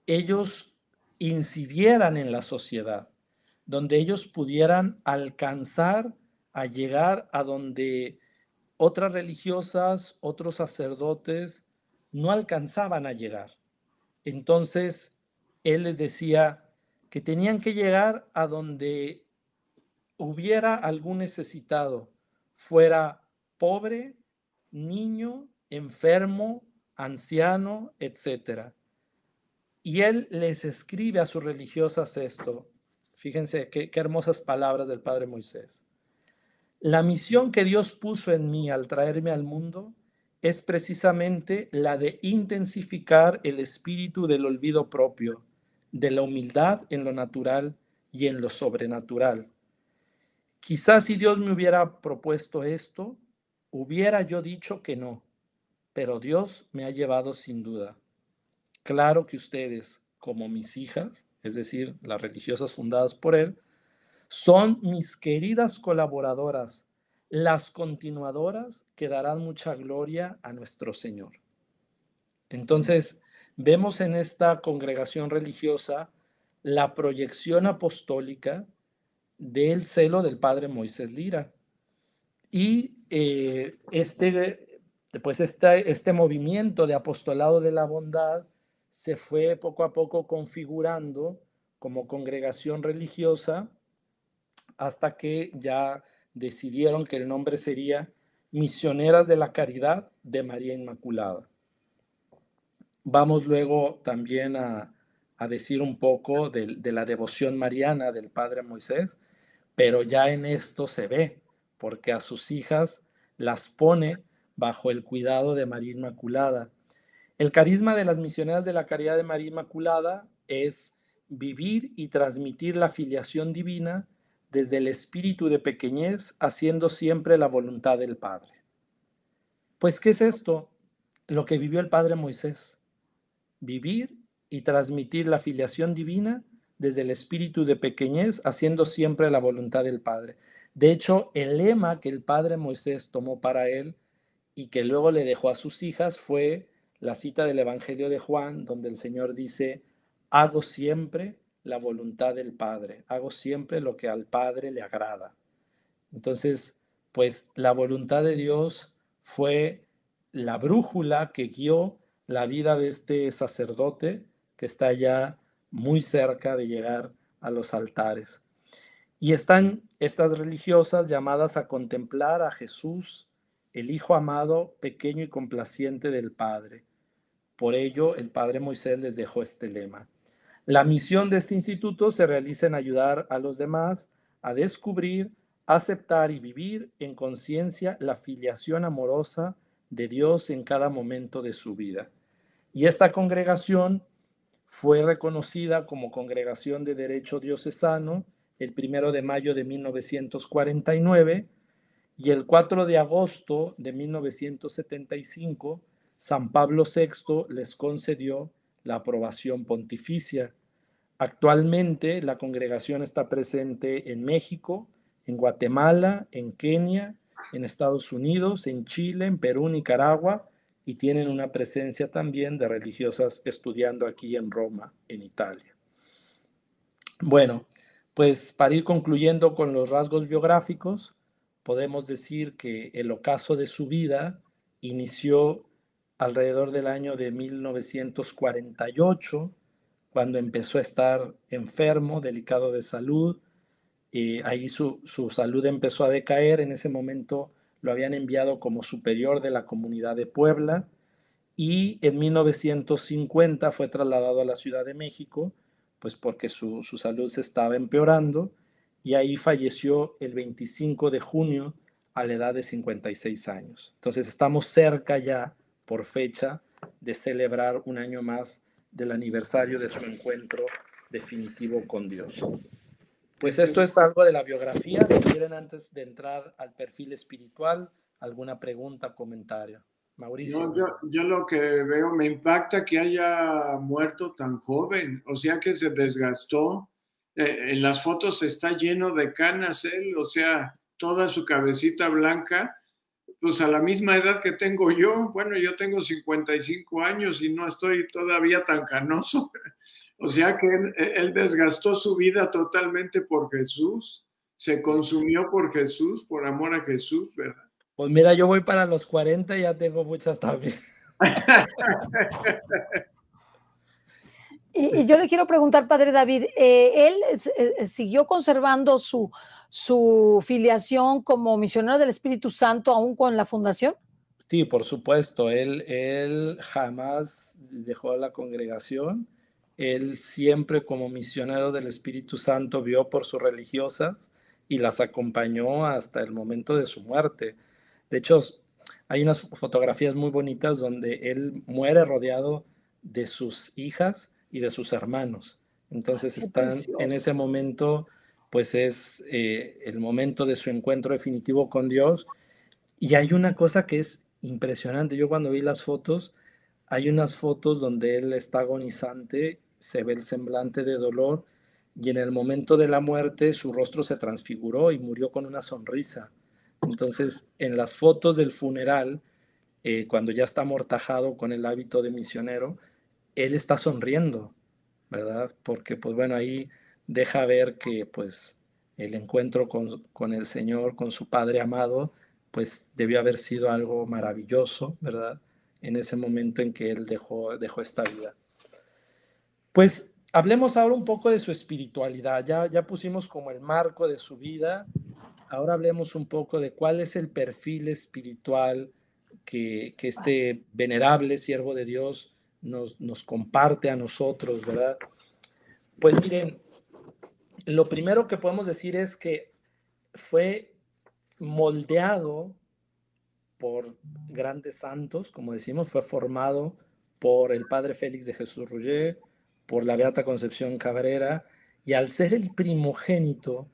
ellos incidieran en la sociedad, donde ellos pudieran alcanzar a llegar a donde otras religiosas, otros sacerdotes no alcanzaban a llegar. Entonces, él les decía que tenían que llegar a donde hubiera algún necesitado, fuera pobre, niño, enfermo, anciano, etc. Y él les escribe a sus religiosas esto. Fíjense qué hermosas palabras del Padre Moisés. La misión que Dios puso en mí al traerme al mundo es precisamente la de intensificar el espíritu del olvido propio, de la humildad en lo natural y en lo sobrenatural. Quizás si Dios me hubiera propuesto esto, hubiera yo dicho que no, pero Dios me ha llevado sin duda. Claro que ustedes, como mis hijas, es decir, las religiosas fundadas por él, son mis queridas colaboradoras, las continuadoras que darán mucha gloria a nuestro Señor. Entonces, vemos en esta congregación religiosa la proyección apostólica del celo del padre Moisés Lira. Y este movimiento de apostolado de la bondad se fue poco a poco configurando como congregación religiosa hasta que ya decidieron que el nombre sería Misioneras de la Caridad de María Inmaculada. Vamos luego también a decir un poco de la devoción mariana del Padre Moisés, pero ya en esto se ve, porque a sus hijas las pone bajo el cuidado de María Inmaculada. El carisma de las Misioneras de la Caridad de María Inmaculada es vivir y transmitir la filiación divina desde el espíritu de pequeñez, haciendo siempre la voluntad del Padre. Pues, ¿qué es esto? Lo que vivió el Padre Moisés. Vivir y transmitir la filiación divina desde el espíritu de pequeñez, haciendo siempre la voluntad del Padre. De hecho, el lema que el Padre Moisés tomó para él y que luego le dejó a sus hijas fue la cita del Evangelio de Juan, donde el Señor dice: hago siempre la voluntad del Padre, hago siempre lo que al Padre le agrada. Entonces, pues la voluntad de Dios fue la brújula que guió la vida de este sacerdote que está ya muy cerca de llegar a los altares. Y están estas religiosas llamadas a contemplar a Jesús, el Hijo amado, pequeño y complaciente del Padre. Por ello, el Padre Moisés les dejó este lema. La misión de este instituto se realiza en ayudar a los demás a descubrir, aceptar y vivir en conciencia la filiación amorosa de Dios en cada momento de su vida. Y esta congregación fue reconocida como Congregación de Derecho Diocesano el 1 de mayo de 1949 y el 4 de agosto de 1975 San Pablo VI les concedió la aprobación pontificia. Actualmente la congregación está presente en México, en Guatemala, en Kenia, en Estados Unidos, en Chile, en Perú, Nicaragua, y tienen una presencia también de religiosas estudiando aquí en Roma, en Italia. Bueno, pues para ir concluyendo con los rasgos biográficos, podemos decir que el ocaso de su vida inició alrededor del año de 1948, cuando empezó a estar enfermo, delicado de salud. Ahí su salud empezó a decaer. En ese momento lo habían enviado como superior de la comunidad de Puebla y en 1950 fue trasladado a la Ciudad de México, pues porque su salud se estaba empeorando, y ahí falleció el 25 de junio a la edad de 56 años. Entonces estamos cerca ya, por fecha, de celebrar un año más del aniversario de su encuentro definitivo con Dios. Pues esto es algo de la biografía. Si quieren, antes de entrar al perfil espiritual, alguna pregunta o comentario. Mauricio.
No, yo lo que veo, me impacta que haya muerto tan joven, o sea que se desgastó. En las fotos está lleno de canas él, o sea, toda su cabecita blanca, pues a la misma edad que tengo yo. Bueno, yo tengo 55 años y no estoy todavía tan canoso. O sea que él desgastó su vida totalmente por Jesús, se consumió por Jesús, por amor a Jesús, ¿verdad?
Pues mira, yo voy para los 40 y ya tengo muchas también.
Y yo le quiero preguntar, Padre David, ¿él siguió conservando su filiación como misionero del Espíritu Santo aún con la fundación?
Sí, por supuesto. Él jamás dejó la congregación. Él siempre, como misionero del Espíritu Santo, vio por sus religiosas y las acompañó hasta el momento de su muerte. De hecho, hay unas fotografías muy bonitas donde él muere rodeado de sus hijas y de sus hermanos. Entonces están en ese momento, pues es el momento de su encuentro definitivo con Dios. Y hay una cosa que es impresionante. Yo cuando vi las fotos, hay unas fotos donde él está agonizante, se ve el semblante de dolor, y en el momento de la muerte su rostro se transfiguró y murió con una sonrisa. Entonces, en las fotos del funeral, cuando ya está amortajado con el hábito de misionero, él está sonriendo, ¿verdad? Porque, pues bueno, ahí deja ver que, pues, el encuentro con el Señor, con su Padre amado, pues debió haber sido algo maravilloso, ¿verdad? En ese momento en que él dejó esta vida. Pues hablemos ahora un poco de su espiritualidad. Ya pusimos como el marco de su vida. Ahora hablemos un poco de cuál es el perfil espiritual que este venerable siervo de Dios nos comparte a nosotros, ¿verdad? Pues miren, lo primero que podemos decir es que fue moldeado por grandes santos, como decimos, fue formado por el padre Félix de Jesús Roger, por la Beata Concepción Cabrera, y al ser el primogénito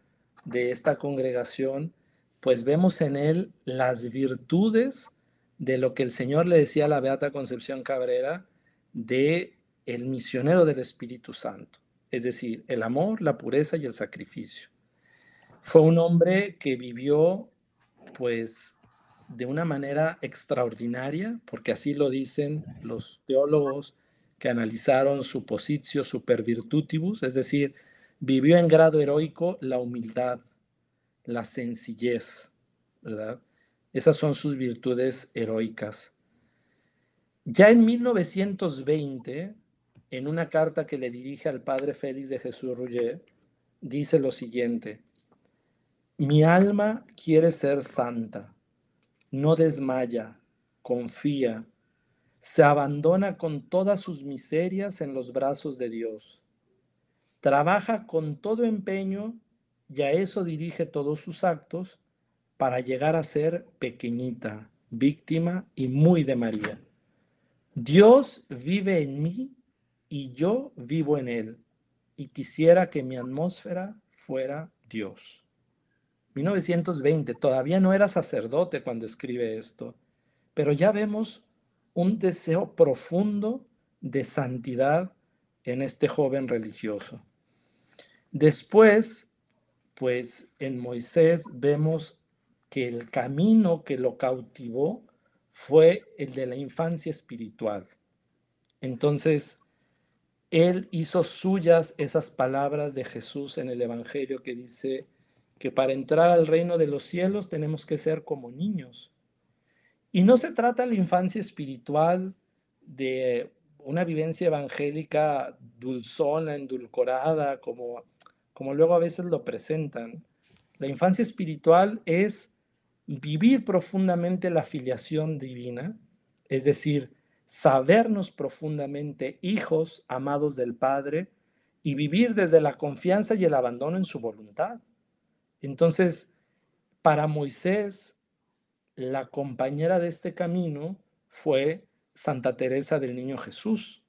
de esta congregación, pues vemos en él las virtudes de lo que el Señor le decía a la Beata Concepción Cabrera de el misionero del Espíritu Santo, es decir, el amor, la pureza y el sacrificio. Fue un hombre que vivió, pues, de una manera extraordinaria, porque así lo dicen los teólogos que analizaron su positio super virtutibus, es decir, vivió en grado heroico la humildad, la sencillez, ¿verdad? Esas son sus virtudes heroicas. Ya en 1920, en una carta que le dirige al padre Félix de Jesús Roger, dice lo siguiente: mi alma quiere ser santa, no desmaya, confía, se abandona con todas sus miserias en los brazos de Dios. Trabaja con todo empeño y a eso dirige todos sus actos para llegar a ser pequeñita, víctima y muy de María. Dios vive en mí y yo vivo en él, y quisiera que mi atmósfera fuera Dios. 1920, todavía no era sacerdote cuando escribe esto, pero ya vemos un deseo profundo de santidad en este joven religioso. Después, pues en Moisés vemos que el camino que lo cautivó fue el de la infancia espiritual. Entonces, él hizo suyas esas palabras de Jesús en el Evangelio que dice que para entrar al reino de los cielos tenemos que ser como niños. Y no se trata de la infancia espiritual de una vivencia evangélica dulzona, endulcorada, como luego a veces lo presentan. La infancia espiritual es vivir profundamente la filiación divina, es decir, sabernos profundamente hijos amados del Padre y vivir desde la confianza y el abandono en su voluntad. Entonces, para Moisés, la compañera de este camino fue Santa Teresa del Niño Jesús.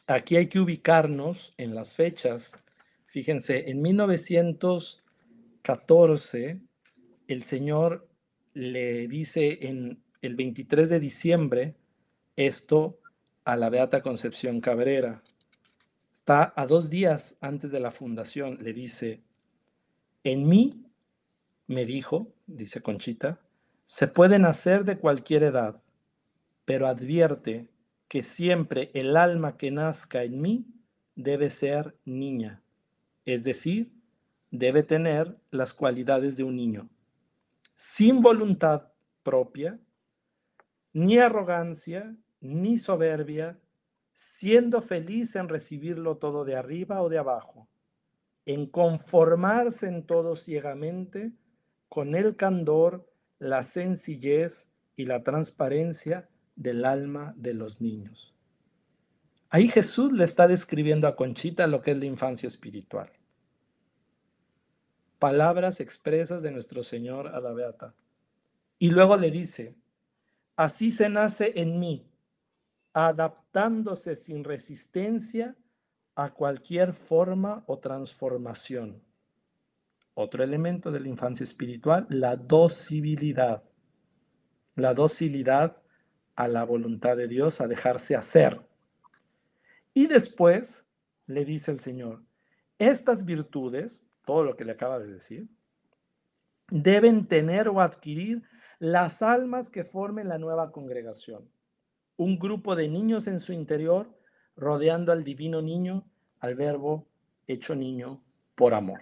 Aquí hay que ubicarnos en las fechas. Fíjense, en 1914, el Señor le dice en el 23 de diciembre esto a la Beata Concepción Cabrera. Está a 2 días antes de la fundación, le dice: en mí, me dijo, dice Conchita, se puede nacer de cualquier edad, pero advierte que siempre el alma que nazca en mí debe ser niña, es decir, debe tener las cualidades de un niño, sin voluntad propia, ni arrogancia, ni soberbia, siendo feliz en recibirlo todo de arriba o de abajo, en conformarse en todo ciegamente con el candor, la sencillez y la transparencia del alma de los niños. Ahí Jesús le está describiendo a Conchita lo que es la infancia espiritual. Palabras expresas de nuestro Señor a la Beata. Y luego le dice: así se nace en mí, adaptándose sin resistencia a cualquier forma o transformación. Otro elemento de la infancia espiritual, la docilidad. La docilidad a la voluntad de Dios, a dejarse hacer. Y después le dice el Señor: estas virtudes, todo lo que le acaba de decir, deben tener o adquirir las almas que formen la nueva congregación. Un grupo de niños en su interior, rodeando al divino niño, al Verbo hecho niño por amor.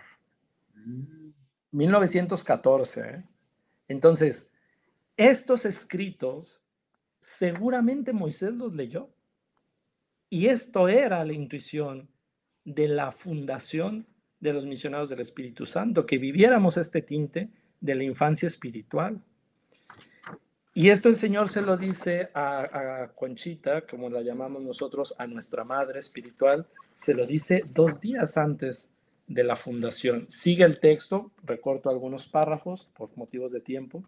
1914, ¿eh? Entonces, estos escritos, seguramente Moisés los leyó. Y esto era la intuición de la fundación de los misioneros del Espíritu Santo, que viviéramos este tinte de la infancia espiritual. Y esto el Señor se lo dice a Conchita, como la llamamos nosotros, a nuestra madre espiritual, se lo dice 2 días antes de la fundación. Sigue el texto, recorto algunos párrafos por motivos de tiempo.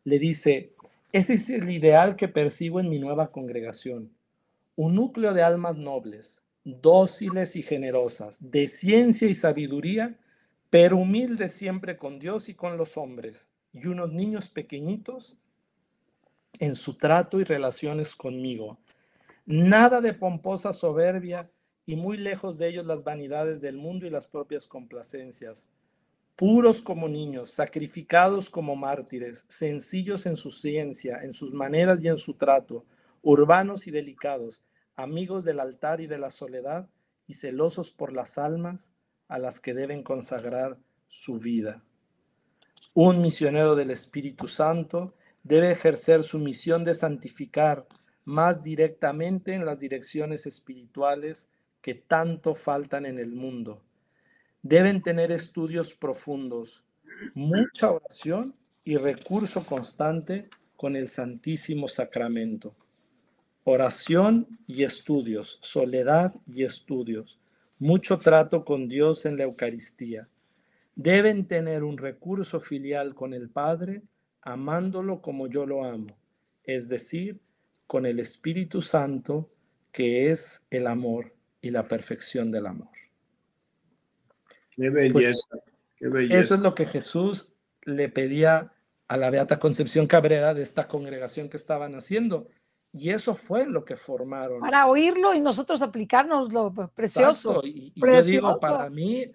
Le dice: ese es el ideal que persigo en mi nueva congregación. Un núcleo de almas nobles, dóciles y generosas, de ciencia y sabiduría, pero humildes siempre con Dios y con los hombres, y unos niños pequeñitos en su trato y relaciones conmigo. Nada de pomposa soberbia y muy lejos de ellos las vanidades del mundo y las propias complacencias. Puros como niños, sacrificados como mártires, sencillos en su ciencia, en sus maneras y en su trato, urbanos y delicados, amigos del altar y de la soledad y celosos por las almas a las que deben consagrar su vida. Un misionero del Espíritu Santo debe ejercer su misión de santificar más directamente en las direcciones espirituales que tanto faltan en el mundo. Deben tener estudios profundos, mucha oración y recurso constante con el Santísimo Sacramento. Oración y estudios, soledad y estudios, mucho trato con Dios en la Eucaristía. Deben tener un recurso filial con el Padre, amándolo como yo lo amo, es decir, con el Espíritu Santo, que es el amor y la perfección del amor.
Qué belleza,
pues,
qué belleza.
Eso es lo que Jesús le pedía a la Beata Concepción Cabrera de esta congregación que estaban haciendo. Y eso fue lo que formaron.
Para oírlo y nosotros aplicarnos lo precioso.
Exacto. Y yo digo, para mí,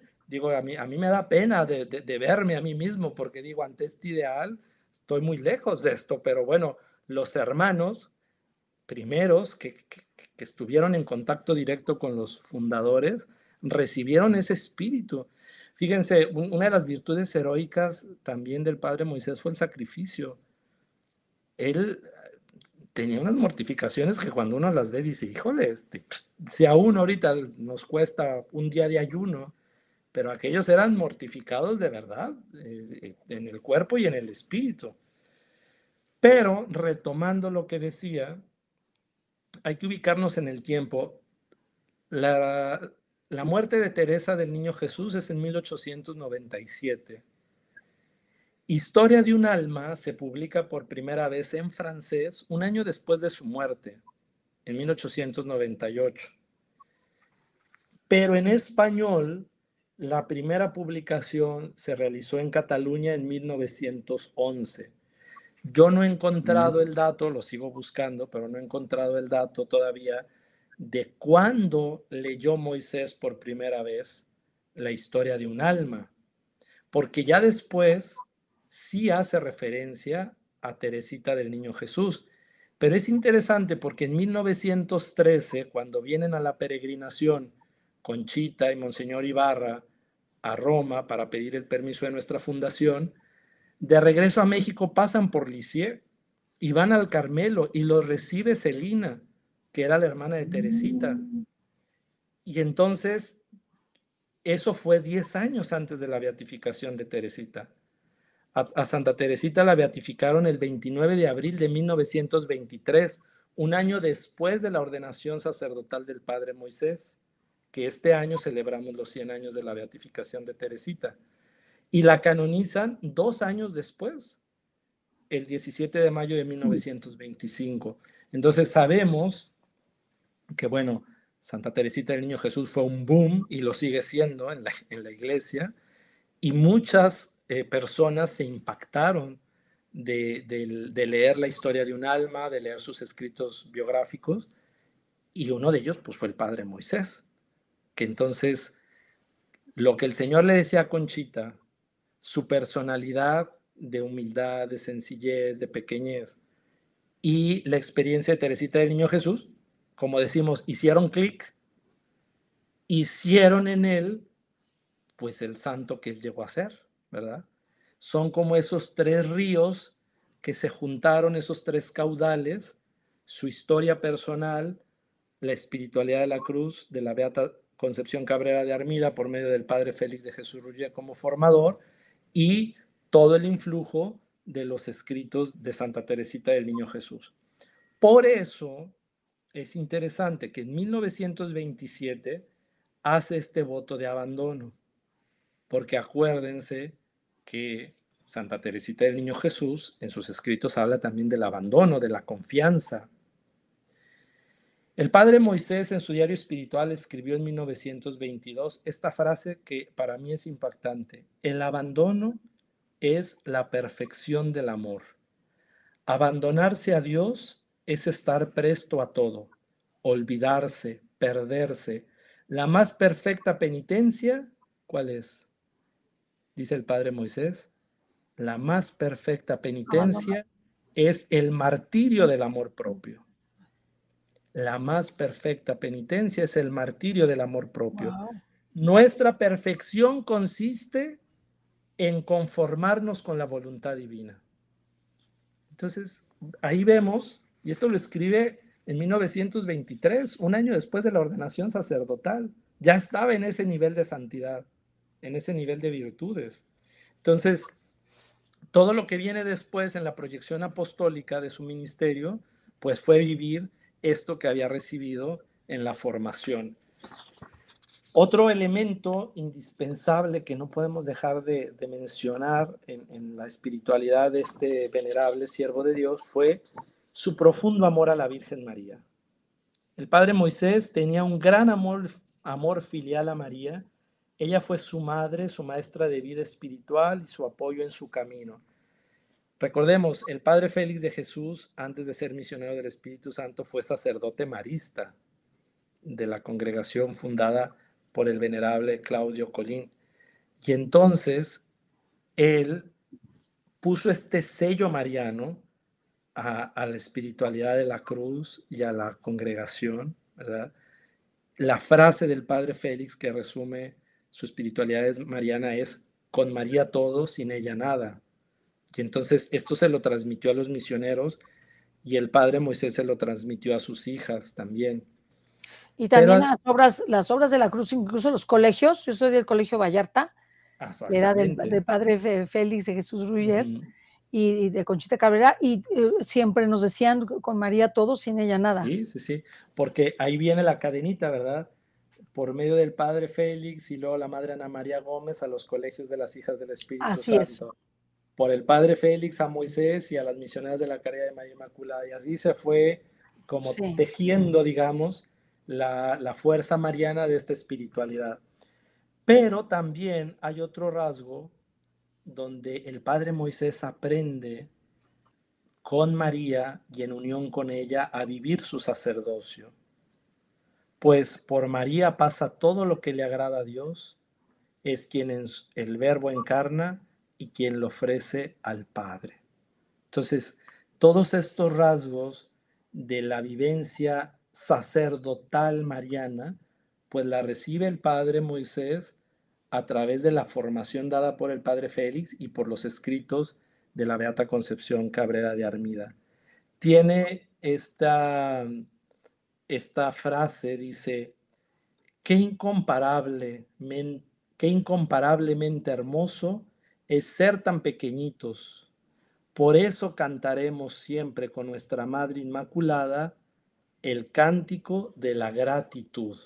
a mí me da pena de verme a mí mismo, porque digo, ante este ideal estoy muy lejos de esto, pero bueno, los hermanos primeros que estuvieron en contacto directo con los fundadores, recibieron ese espíritu. Fíjense, una de las virtudes heroicas también del padre Moisés fue el sacrificio. Él tenía unas mortificaciones que cuando uno las ve dice, híjole, si aún ahorita nos cuesta un día de ayuno, pero aquellos eran mortificados de verdad, en el cuerpo y en el espíritu. Pero retomando lo que decía, hay que ubicarnos en el tiempo. La muerte de Teresa del Niño Jesús es en 1897. Historia de un alma se publica por primera vez en francés un año después de su muerte, en 1898. Pero en español, la primera publicación se realizó en Cataluña en 1911. Yo no he encontrado el dato, lo sigo buscando, pero no he encontrado el dato todavía de cuándo leyó Moisés por primera vez la historia de un alma, porque ya después sí hace referencia a Teresita del Niño Jesús. Pero es interesante porque en 1913, cuando vienen a la peregrinación Conchita y Monseñor Ibarra a Roma para pedir el permiso de nuestra fundación, de regreso a México pasan por Lisieux y van al Carmelo y los recibe Celina, que era la hermana de Teresita. Y entonces, eso fue 10 años antes de la beatificación de Teresita. A Santa Teresita la beatificaron el 29 de abril de 1923, un año después de la ordenación sacerdotal del Padre Moisés, que este año celebramos los 100 años de la beatificación de Teresita. Y la canonizan 2 años después, el 17 de mayo de 1925. Entonces sabemos que, bueno, Santa Teresita del Niño Jesús fue un boom y lo sigue siendo en la iglesia, y muchas personas se impactaron de leer la historia de un alma, de leer sus escritos biográficos, y uno de ellos pues fue el Padre Moisés, que entonces lo que el Señor le decía a Conchita, su personalidad de humildad, de sencillez, de pequeñez, y la experiencia de Teresita del Niño Jesús, como decimos, hicieron clic, hicieron en él pues el santo que él llegó a ser, ¿verdad? Son como esos 3 ríos que se juntaron, esos 3 caudales, su historia personal, la espiritualidad de la cruz, de la Beata Concepción Cabrera de Armida por medio del Padre Félix de Jesús Ruggier como formador, y todo el influjo de los escritos de Santa Teresita del Niño Jesús. Por eso es interesante que en 1927 hace este voto de abandono, porque acuérdense que Santa Teresita del Niño Jesús en sus escritos habla también del abandono, de la confianza. El Padre Moisés en su diario espiritual escribió en 1922 esta frase que para mí es impactante: el abandono es la perfección del amor. Abandonarse a Dios es estar presto a todo, olvidarse, perderse. La más perfecta penitencia, ¿cuál es? Dice el Padre Moisés, la más perfecta penitencia es el martirio del amor propio. La más perfecta penitencia es el martirio del amor propio. Wow. Nuestra perfección consiste en conformarnos con la voluntad divina. Entonces, ahí vemos, y esto lo escribe en 1923, un año después de la ordenación sacerdotal. Ya estaba en ese nivel de santidad, en ese nivel de virtudes. Entonces, todo lo que viene después en la proyección apostólica de su ministerio, pues fue vivir esto que había recibido en la formación. Otro elemento indispensable que no podemos dejar de mencionar en la espiritualidad de este venerable siervo de Dios fue su profundo amor a la Virgen María. El Padre Moisés tenía un gran amor filial a María. Ella fue su madre, su maestra de vida espiritual y su apoyo en su camino. Recordemos, el Padre Félix de Jesús, antes de ser misionero del Espíritu Santo, fue sacerdote marista de la congregación fundada por el venerable Claudio Colín. Y entonces, él puso este sello mariano a la espiritualidad de la cruz y a la congregación, ¿verdad? La frase del Padre Félix que resume su espiritualidad mariana es: con María todo, sin ella nada. Y entonces esto se lo transmitió a los misioneros y el Padre Moisés se lo transmitió a sus hijas también.
Y también las obras de la cruz, incluso los colegios. Yo soy del Colegio Vallarta, que era del Padre Félix de Jesús Ruggier, y de Conchita Cabrera, y siempre nos decían: con María todo, sin ella nada.
Sí, sí, sí, porque ahí viene la cadenita, ¿verdad? por medio del padre Félix y luego la madre Ana María Gómez a los colegios de las hijas del Espíritu
Así es.
Santo. Por el padre Félix a Moisés y a las misioneras de la Caridad de María Inmaculada. Y así se fue como
Sí.
tejiendo, digamos, la fuerza mariana de esta espiritualidad. Pero también hay otro rasgo donde el padre Moisés aprende con María y en unión con ella a vivir su sacerdocio. Pues por María pasa todo lo que le agrada a Dios, es quien el Verbo encarna y quien lo ofrece al Padre. Entonces, todos estos rasgos de la vivencia sacerdotal mariana, pues la recibe el padre Moisés a través de la formación dada por el padre Félix y por los escritos de la Beata Concepción Cabrera de Armida. Tiene esta frase, dice, qué incomparablemente hermoso es ser tan pequeñitos. Por eso cantaremos siempre con nuestra Madre Inmaculada el cántico de la gratitud.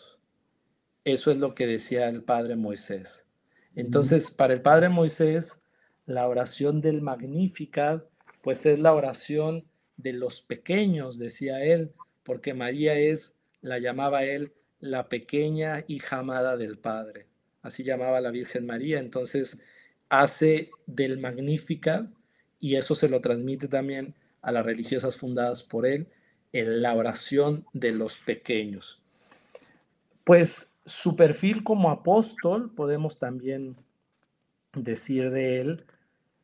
Eso es lo que decía el Padre Moisés. Entonces, para el Padre Moisés, la oración del Magnificat, pues es la oración de los pequeños, decía él, porque María la llamaba él, la pequeña hija amada del Padre. Así llamaba a la Virgen María. Entonces, hace del Magnificat, y eso se lo transmite también a las religiosas fundadas por él, en la oración de los pequeños. Pues su perfil como apóstol, podemos también decir de él,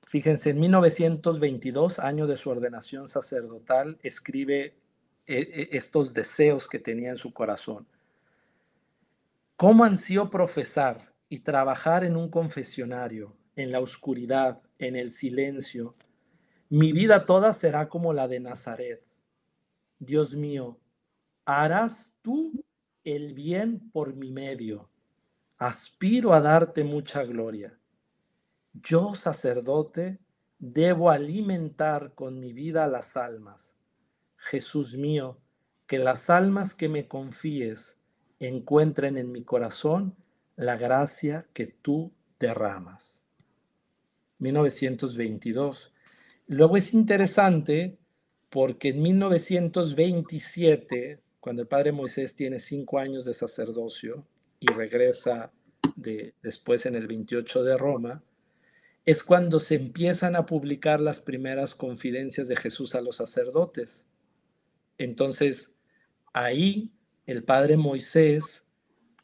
fíjense, en 1922, año de su ordenación sacerdotal, escribe estos deseos que tenía en su corazón. ¿Cómo ansío profesar y trabajar en un confesionario, en la oscuridad, en el silencio? Mi vida toda será como la de Nazaret. Dios mío, harás tú el bien por mi medio. Aspiro a darte mucha gloria. Yo, sacerdote, debo alimentar con mi vida a las almas. Jesús mío, que las almas que me confíes encuentren en mi corazón la gracia que tú derramas. 1922. Luego es interesante porque en 1927, cuando el padre Moisés tiene 5 años de sacerdocio y regresa después en el 28 de Roma, es cuando se empiezan a publicar las primeras confidencias de Jesús a los sacerdotes. Entonces, ahí el padre Moisés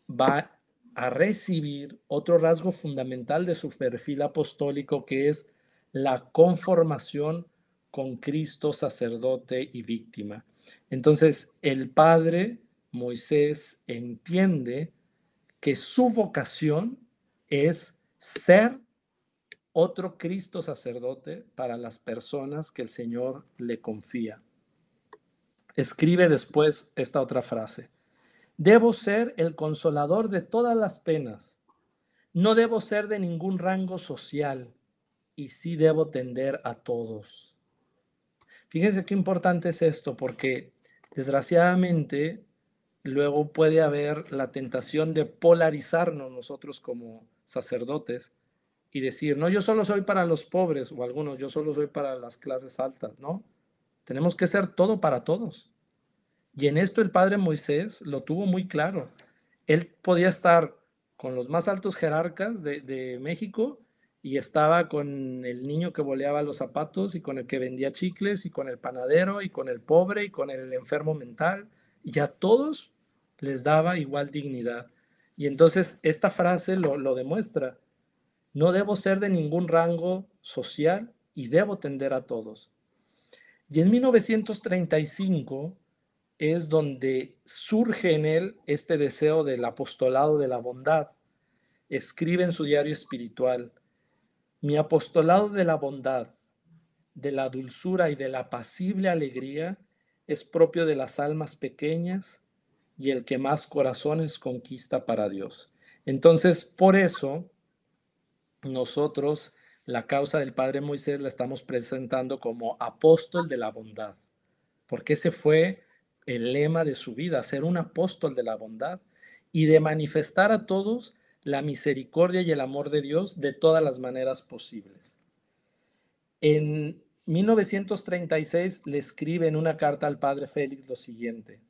va a recibir otro rasgo fundamental de su perfil apostólico, que es la conformación con Cristo, sacerdote y víctima. Entonces, el padre Moisés entiende que su vocación es ser otro Cristo sacerdote para las personas que el Señor le confía. Escribe después esta otra frase. Debo ser el consolador de todas las penas. No debo ser de ningún rango social y sí debo tender a todos. Fíjense qué importante es esto, porque desgraciadamente luego puede haber la tentación de polarizarnos nosotros como sacerdotes y decir, no, yo solo soy para los pobres, o algunos, yo solo soy para las clases altas, ¿no? Tenemos que ser todo para todos. Y en esto el padre Moisés lo tuvo muy claro. Él podía estar con los más altos jerarcas de México y estaba con el niño que boleaba los zapatos y con el que vendía chicles y con el panadero y con el pobre y con el enfermo mental, y a todos les daba igual dignidad. Y entonces esta frase lo demuestra. No debo ser de ningún rango social y debo tender a todos. Y en 1935 es donde surge en él este deseo del apostolado de la bondad. Escribe en su diario espiritual, mi apostolado de la bondad, de la dulzura y de la apacible alegría es propio de las almas pequeñas y el que más corazones conquista para Dios. Entonces, por eso, nosotros la causa del Padre Moisés la estamos presentando como apóstol de la bondad, porque ese fue el lema de su vida, ser un apóstol de la bondad. y de manifestar a todos la misericordia y el amor de Dios de todas las maneras posibles. En 1936 le escribe en una carta al padre Félix lo siguiente: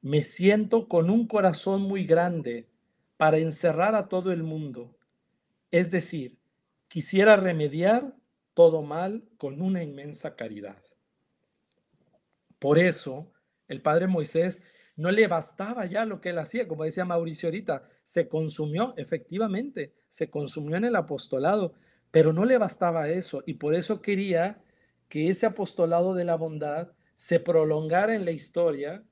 me siento con un corazón muy grande para encerrar a todo el mundo, es decir, quisiera remediar todo mal con una inmensa caridad. Por eso, el padre Moisés no le bastaba ya lo que él hacía, como decía Mauricio ahorita, se consumió, efectivamente, se consumió en el apostolado, pero no le bastaba eso, y por eso quería que ese apostolado de la bondad se prolongara en la historia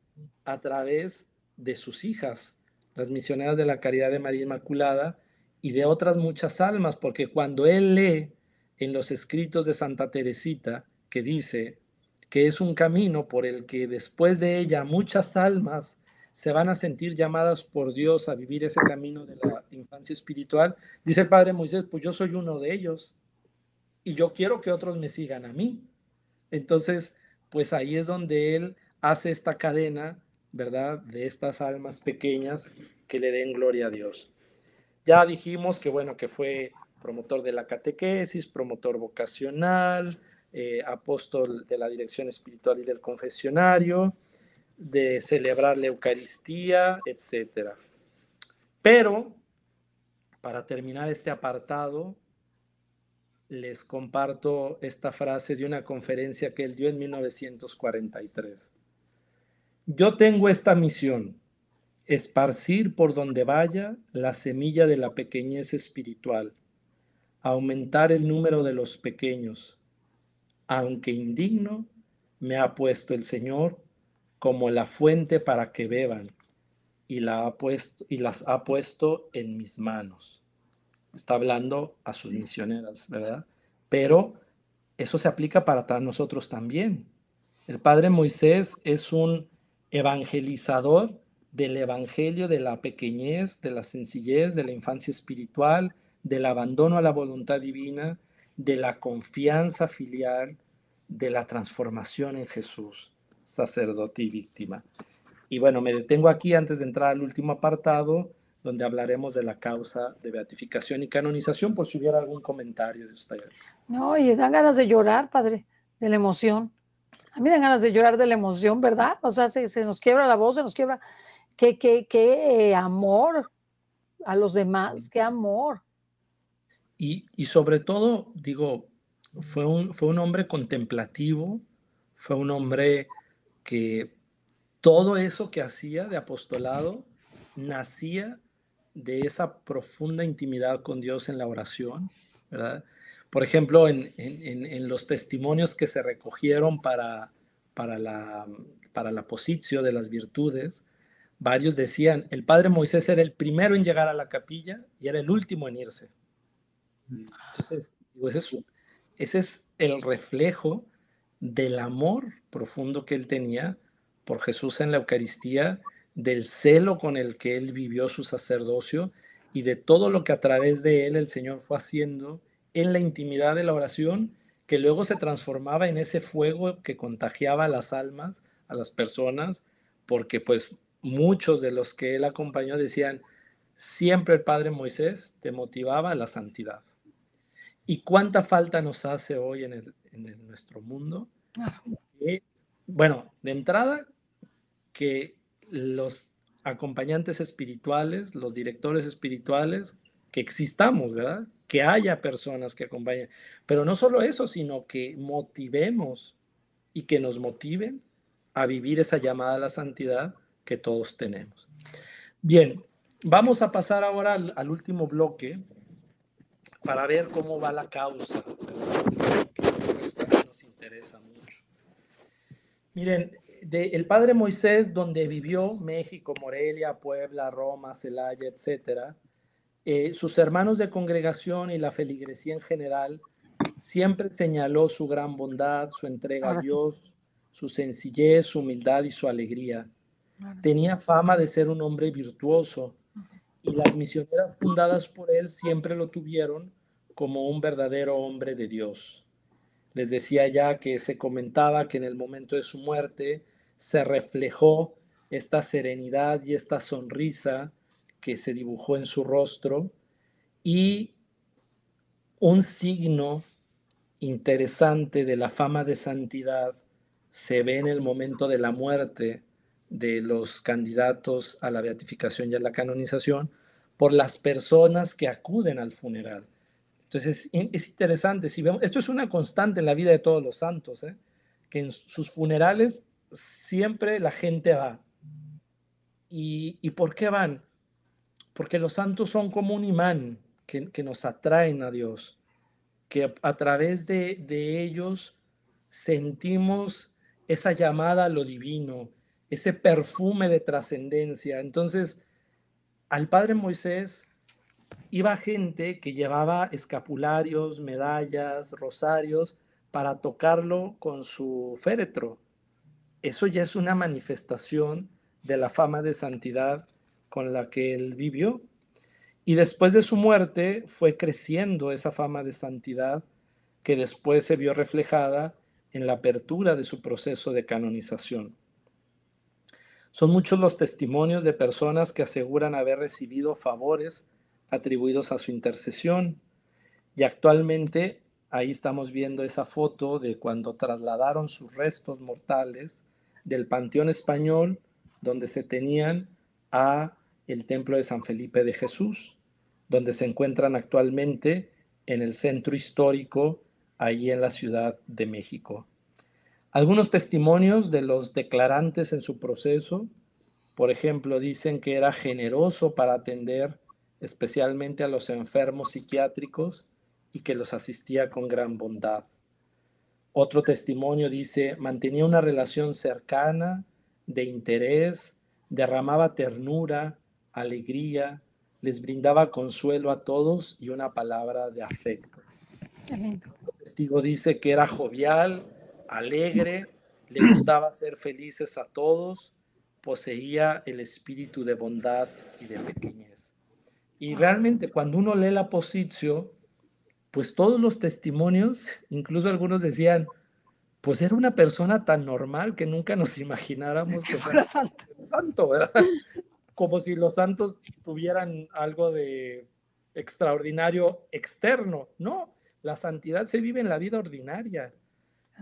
a través de sus hijas, las misioneras de la Caridad de María Inmaculada, y de otras muchas almas, porque cuando él lee en los escritos de Santa Teresita, que dice que es un camino por el que después de ella muchas almas se van a sentir llamadas por Dios a vivir ese camino de la infancia espiritual, dice el padre Moisés, pues yo soy uno de ellos y yo quiero que otros me sigan a mí. Entonces, pues ahí es donde él hace esta cadena, ¿verdad?, de estas almas pequeñas que le den gloria a Dios. Ya dijimos que, bueno, que fue promotor de la catequesis, promotor vocacional, apóstol de la dirección espiritual y del confesionario, de celebrar la Eucaristía, etc. Pero, para terminar este apartado, les comparto esta frase de una conferencia que él dio en 1943. Yo tengo esta misión: esparcir por donde vaya la semilla de la pequeñez espiritual, aumentar el número de los pequeños, aunque indigno, me ha puesto el Señor como la fuente para que beban, y las ha puesto en mis manos. Está hablando a sus misioneras, ¿verdad? Pero eso se aplica para nosotros también. El padre Moisés es un evangelizador del evangelio de la pequeñez, de la sencillez, de la infancia espiritual, del abandono a la voluntad divina, de la confianza filial, de la transformación en Jesús, sacerdote y víctima. Y bueno, me detengo aquí antes de entrar al último apartado, donde hablaremos de la causa de beatificación y canonización, por si hubiera algún comentario de usted.
No, y dan ganas de llorar, padre, de la emoción. A mí me dan ganas de llorar de la emoción, ¿verdad? O sea, se nos quiebra la voz, se nos quiebra. Qué amor a los demás, qué amor.
Y sobre todo, digo, fue un hombre contemplativo, fue un hombre que todo eso que hacía de apostolado nacía de esa profunda intimidad con Dios en la oración, ¿verdad? Por ejemplo, en los testimonios que se recogieron para la positio de las virtudes, varios decían, el padre Moisés era el primero en llegar a la capilla y era el último en irse. Entonces, digo, ese es el reflejo del amor profundo que él tenía por Jesús en la Eucaristía, del celo con el que él vivió su sacerdocio y de todo lo que a través de él el Señor fue haciendo en la intimidad de la oración, que luego se transformaba en ese fuego que contagiaba a las almas, a las personas, porque pues muchos de los que él acompañó decían, siempre el Padre Moisés te motivaba a la santidad. ¿Y cuánta falta nos hace hoy en nuestro mundo? Bueno, de entrada, que los acompañantes espirituales, los directores espirituales, que existamos, ¿verdad? Que haya personas que acompañen. Pero no solo eso, sino que motivemos y que nos motiven a vivir esa llamada a la santidad que todos tenemos. Bien, vamos a pasar ahora al último bloque para ver cómo va la causa, que nos interesa mucho. Miren, el padre Moisés, donde vivió, México, Morelia, Puebla, Roma, Celaya, etc., sus hermanos de congregación y la feligresía en general siempre señaló su gran bondad, su entrega a Dios, su sencillez, su humildad y su alegría. Tenía fama de ser un hombre virtuoso, y las misioneras fundadas por él siempre lo tuvieron como un verdadero hombre de Dios. Les decía ya que se comentaba que en el momento de su muerte se reflejó esta serenidad y esta sonrisa que se dibujó en su rostro, y un signo interesante de la fama de santidad se ve en el momento de la muerte de los candidatos a la beatificación y a la canonización por las personas que acuden al funeral. Entonces es interesante, si vemos, esto es una constante en la vida de todos los santos, que en sus funerales siempre la gente va. ¿Y por qué van? Porque los santos son como un imán que nos atraen a Dios, que a través de ellos sentimos esa llamada a lo divino, ese perfume de trascendencia. Entonces, al padre Moisés iba gente que llevaba escapularios, medallas, rosarios, para tocarlo con su féretro. Eso ya es una manifestación de la fama de santidad con la que él vivió. Y después de su muerte fue creciendo esa fama de santidad que después se vio reflejada en la apertura de su proceso de canonización. Son muchos los testimonios de personas que aseguran haber recibido favores atribuidos a su intercesión, y actualmente ahí estamos viendo esa foto de cuando trasladaron sus restos mortales del Panteón Español, donde se tenían, a el Templo de San Felipe de Jesús, donde se encuentran actualmente en el centro histórico, ahí en la Ciudad de México. Algunos testimonios de los declarantes en su proceso, por ejemplo, dicen que era generoso para atender especialmente a los enfermos psiquiátricos y que los asistía con gran bondad. Otro testimonio dice, mantenía una relación cercana, de interés, derramaba ternura, alegría, les brindaba consuelo a todos y una palabra de afecto.
Qué lindo.
El testigo dice que era jovial, alegre, le gustaba hacer felices a todos, poseía el espíritu de bondad y de pequeñez. Y realmente cuando uno lee la Positio, pues todos los testimonios, incluso algunos decían, pues era una persona tan normal que nunca nos imagináramos que fuera santo, ¿verdad? Como si los santos tuvieran algo de extraordinario externo. No, la santidad se vive en la vida ordinaria,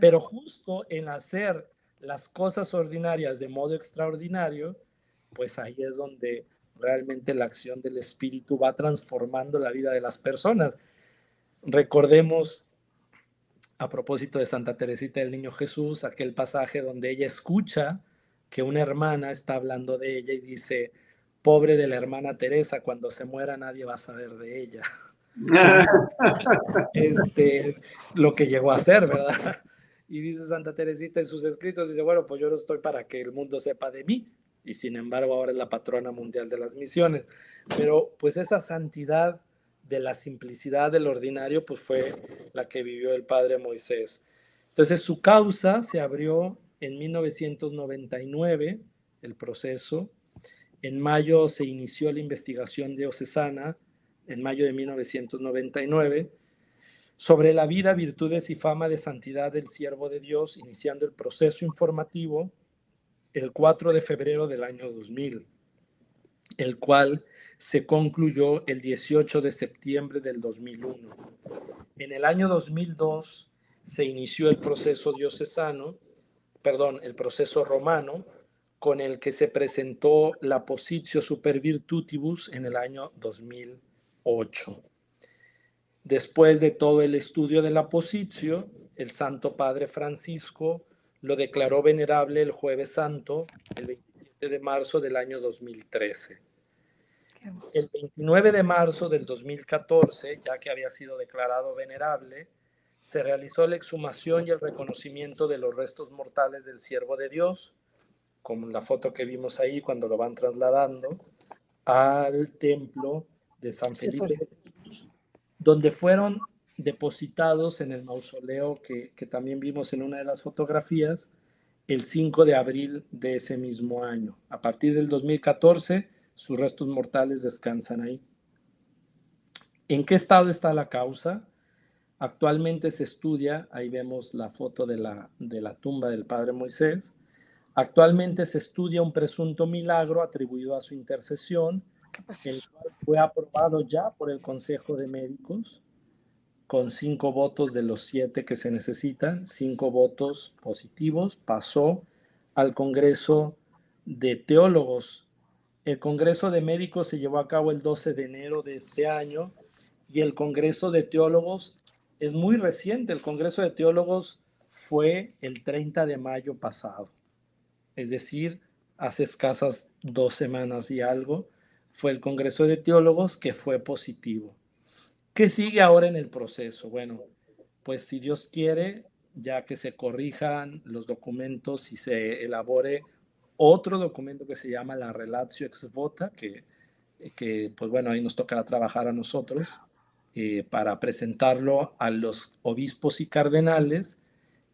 pero justo en hacer las cosas ordinarias de modo extraordinario, pues ahí es donde realmente la acción del Espíritu va transformando la vida de las personas. Recordemos, a propósito de Santa Teresita del Niño Jesús, aquel pasaje donde ella escucha que una hermana está hablando de ella y dice, pobre de la hermana Teresa, cuando se muera nadie va a saber de ella. Lo que llegó a ser, ¿verdad? Y dice Santa Teresita en sus escritos, dice, bueno, pues yo no estoy para que el mundo sepa de mí, y sin embargo ahora es la patrona mundial de las misiones. Pero pues esa santidad de la simplicidad del ordinario, pues fue la que vivió el padre Moisés. Entonces su causa se abrió en 1999, el proceso. En mayo se inició la investigación diocesana, en mayo de 1999, sobre la vida, virtudes y fama de santidad del siervo de Dios, iniciando el proceso informativo el 4 de febrero del año 2000, el cual se concluyó el 18 de septiembre del 2001. En el año 2002 se inició el proceso diocesano, el proceso romano, con el que se presentó la Positio Super Virtutibus en el año 2008. Después de todo el estudio de la Positio, el Santo Padre Francisco lo declaró venerable el Jueves Santo, el 27 de marzo del año 2013. El 29 de marzo del 2014, ya que había sido declarado venerable, se realizó la exhumación y el reconocimiento de los restos mortales del siervo de Dios, como la foto que vimos ahí cuando lo van trasladando, al templo de San Felipe de Jesús, donde fueron depositados en el mausoleo que también vimos en una de las fotografías, el 5 de abril de ese mismo año. A partir del 2014, sus restos mortales descansan ahí. ¿En qué estado está la causa? Actualmente se estudia, ahí vemos la foto de la tumba del padre Moisés. Actualmente se estudia un presunto milagro atribuido a su intercesión el cual fue aprobado ya por el Consejo de Médicos, con 5 votos de los 7 que se necesitan, 5 votos positivos, pasó al Congreso de Teólogos. El Congreso de Médicos se llevó a cabo el 12 de enero de este año y el Congreso de Teólogos es muy reciente. El Congreso de Teólogos fue el 30 de mayo pasado, es decir, hace escasas 2 semanas y algo, fue el Congreso de Teólogos que fue positivo. ¿Qué sigue ahora en el proceso? Bueno, pues si Dios quiere, ya que se corrijan los documentos y se elabore otro documento que se llama la Relatio Ex Vota, que pues bueno, ahí nos tocará trabajar a nosotros para presentarlo a los obispos y cardenales,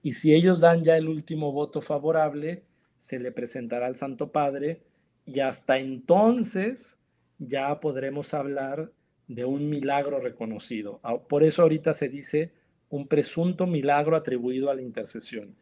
y si ellos dan ya el último voto favorable, se le presentará al Santo Padre, y hasta entonces ya podremos hablar de un milagro reconocido. Por eso ahorita se dice un presunto milagro atribuido a la intercesión.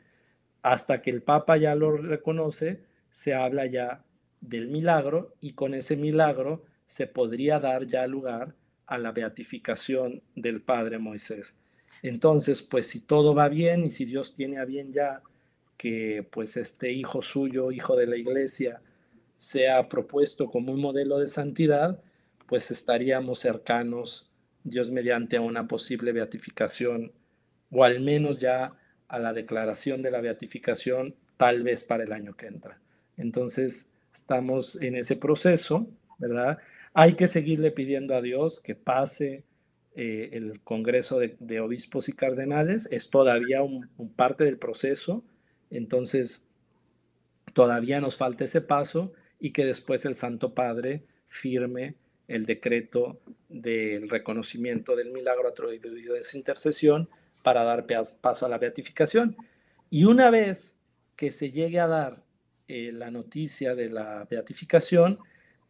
Hasta que el Papa ya lo reconoce, se habla ya del milagro, y con ese milagro se podría dar ya lugar a la beatificación del Padre Moisés. Entonces, pues si todo va bien y si Dios tiene a bien ya que pues este hijo suyo, hijo de la Iglesia, sea propuesto como un modelo de santidad, pues estaríamos cercanos, Dios mediante, a una posible beatificación, o al menos ya a la declaración de la beatificación, tal vez para el año que entra. Entonces, estamos en ese proceso, ¿verdad? Hay que seguirle pidiendo a Dios que pase el Congreso de Obispos y Cardenales. Es todavía un parte del proceso, entonces todavía nos falta ese paso, y que después el Santo Padre firme el decreto del reconocimiento del milagro atribuido de esa intercesión para dar paso a la beatificación. Y una vez que se llegue a dar la noticia de la beatificación,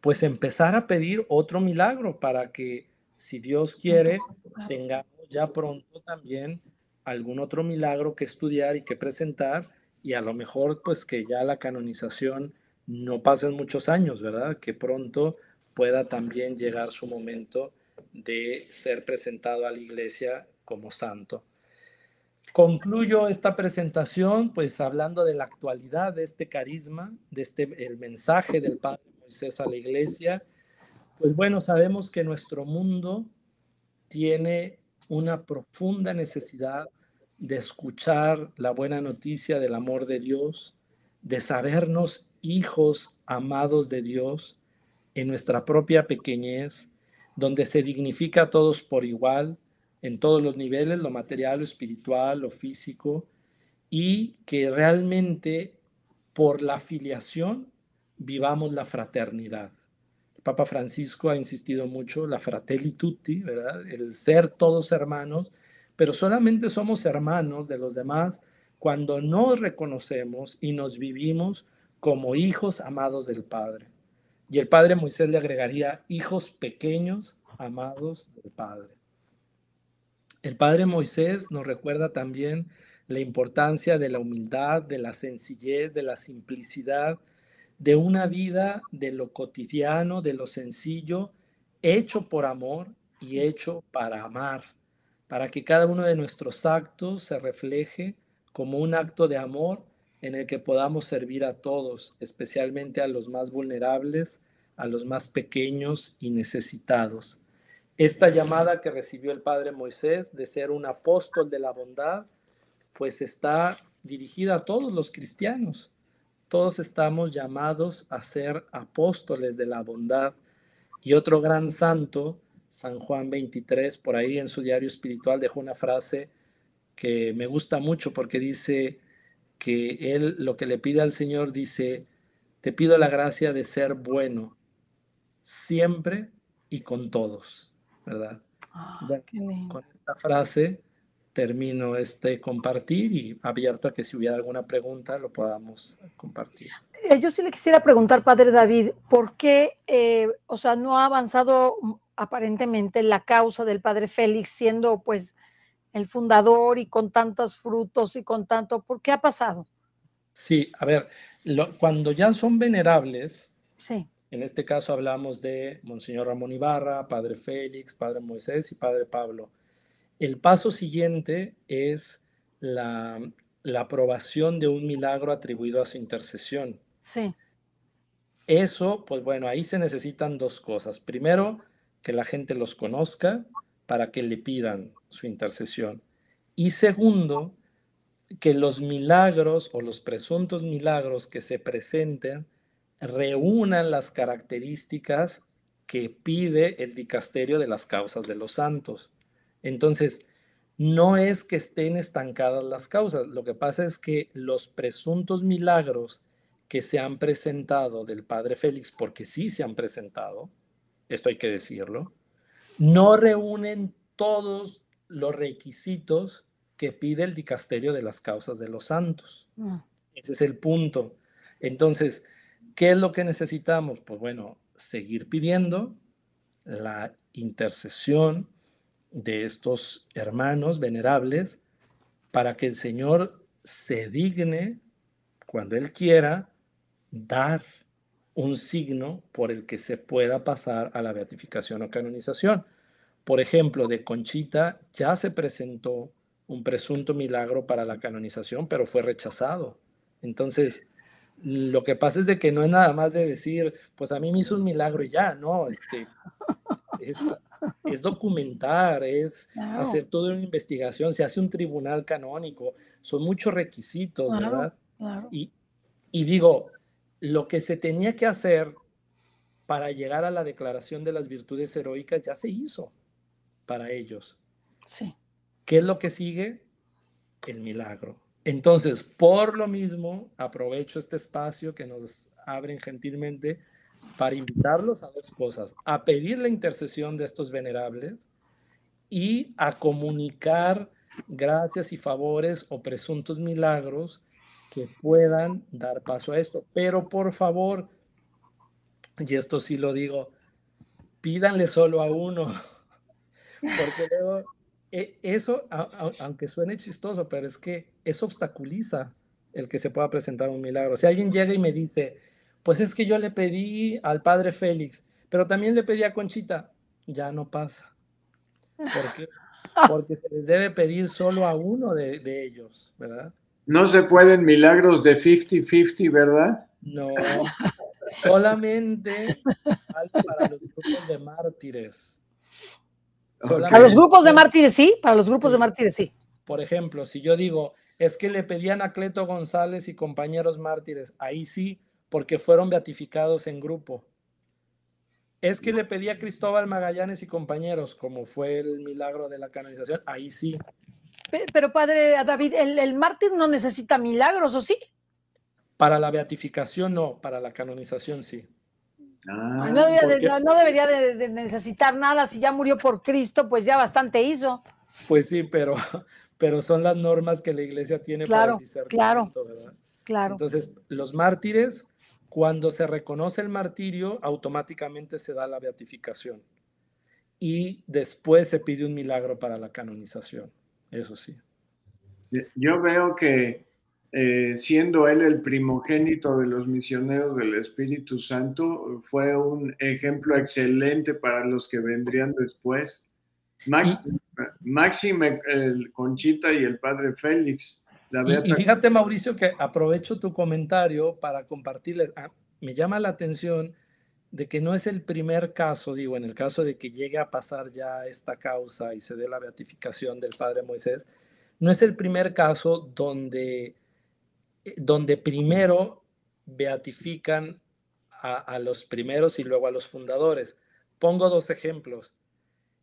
pues empezar a pedir otro milagro para que, si Dios quiere, tengamos ya pronto también algún otro milagro que estudiar y que presentar, y a lo mejor pues que ya la canonización no pasen muchos años, ¿verdad? Que pronto pueda también llegar su momento de ser presentado a la Iglesia como santo. Concluyo esta presentación pues hablando de la actualidad de este carisma, el mensaje del Padre Moisés a la Iglesia. Pues bueno, sabemos que nuestro mundo tiene una profunda necesidad de escuchar la buena noticia del amor de Dios, de sabernos hijos amados de Dios en nuestra propia pequeñez, donde se dignifica a todos por igual, en todos los niveles, lo material, lo espiritual, lo físico, y que realmente por la filiación vivamos la fraternidad. El Papa Francisco ha insistido mucho, la fratelli tutti, ¿verdad? El ser todos hermanos, pero solamente somos hermanos de los demás cuando nos reconocemos y nos vivimos como hijos amados del Padre. Y el Padre Moisés le agregaría hijos pequeños amados del Padre. El Padre Moisés nos recuerda también la importancia de la humildad, de la sencillez, de la simplicidad, de una vida de lo cotidiano, de lo sencillo, hecho por amor y hecho para amar, para que cada uno de nuestros actos se refleje como un acto de amor en el que podamos servir a todos, especialmente a los más vulnerables, a los más pequeños y necesitados. Esta llamada que recibió el Padre Moisés de ser un apóstol de la bondad, pues está dirigida a todos los cristianos. Todos estamos llamados a ser apóstoles de la bondad. Y otro gran santo, San Juan 23, por ahí en su diario espiritual dejó una frase que me gusta mucho, porque dice que él lo que le pide al Señor, dice: te pido la gracia de ser bueno siempre y con todos, ¿verdad? Bueno, con esta frase termino este compartir, y abierto a que si hubiera alguna pregunta lo podamos compartir.
Yo sí le quisiera preguntar, Padre David, ¿por qué, o sea, no ha avanzado aparentemente la causa del Padre Félix, siendo pues el fundador y con tantos frutos y con tanto, ¿por qué ha pasado?
Sí, a ver, cuando ya son venerables,
sí,
En este caso hablamos de Monseñor Ramón Ibarra, Padre Félix, Padre Moisés y Padre Pablo. El paso siguiente es la aprobación de un milagro atribuido a su intercesión.
Sí.
Eso, pues bueno, ahí se necesitan dos cosas. Primero, que la gente los conozca para que le pidan su intercesión. Y segundo, que los milagros o los presuntos milagros que se presenten reúnan las características que pide el dicasterio de las causas de los santos. Entonces, no es que estén estancadas las causas, lo que pasa es que los presuntos milagros que se han presentado del Padre Félix, porque sí se han presentado, esto hay que decirlo, no reúnen todos los requisitos que pide el dicasterio de las causas de los santos. Ese es el punto. Entonces, ¿qué es lo que necesitamos? Pues bueno, seguir pidiendo la intercesión de estos hermanos venerables para que el Señor se digne, cuando Él quiera, dar un signo por el que se pueda pasar a la beatificación o canonización. Por ejemplo, de Conchita ya se presentó un presunto milagro para la canonización, pero fue rechazado. Entonces, lo que pasa es de que no es nada más de decir, pues a mí me hizo un milagro y ya, no, es documentar, es hacer toda una investigación, se hace un tribunal canónico, son muchos requisitos, ¿verdad? Y digo, lo que se tenía que hacer para llegar a la declaración de las virtudes heroicas ya se hizo para ellos.
Sí.
¿Qué es lo que sigue? El milagro. Entonces, por lo mismo, aprovecho este espacio que nos abren gentilmente para invitarlos a dos cosas: a pedir la intercesión de estos venerables y a comunicar gracias y favores o presuntos milagros que puedan dar paso a esto. Pero por favor, y esto sí lo digo, pídanle solo a uno, porque luego eso, aunque suene chistoso, pero es que eso obstaculiza el que se pueda presentar un milagro. Si alguien llega y me dice, pues es que yo le pedí al Padre Félix, pero también le pedí a Conchita, ya no pasa. ¿Por qué? Porque se les debe pedir solo a uno de ellos, ¿verdad?
No se pueden milagros de 50-50, ¿verdad?
No, solamente vale para los grupos de mártires.
Para los grupos de mártires sí, para los grupos de mártires sí.
Por ejemplo, si yo digo, es que le pedían a Cleto González y compañeros mártires, ahí sí, porque fueron beatificados en grupo. Es que le pedí a Cristóbal Magallanes y compañeros, como fue el milagro de la canonización, ahí sí.
Pero padre David, ¿el mártir no necesita milagros, o sí?
Para la beatificación no, para la canonización sí.
No debería de necesitar nada. Si ya murió por Cristo, pues ya bastante hizo.
Pues sí, pero son las normas que la Iglesia tiene para el discernimiento, ¿verdad?
Claro.
Entonces, los mártires, cuando se reconoce el martirio, automáticamente se da la beatificación. Y después se pide un milagro para la canonización. Eso sí.
Yo veo que siendo él el primogénito de los misioneros del Espíritu Santo, fue un ejemplo excelente para los que vendrían después. Máxime, Conchita y el Padre Félix.
Y fíjate, Mauricio, que aprovecho tu comentario para compartirles. Me llama la atención de que no es el primer caso, digo, en el caso de que llegue a pasar ya esta causa y se dé la beatificación del Padre Moisés, no es el primer caso donde primero beatifican a los primeros y luego a los fundadores. Pongo dos ejemplos.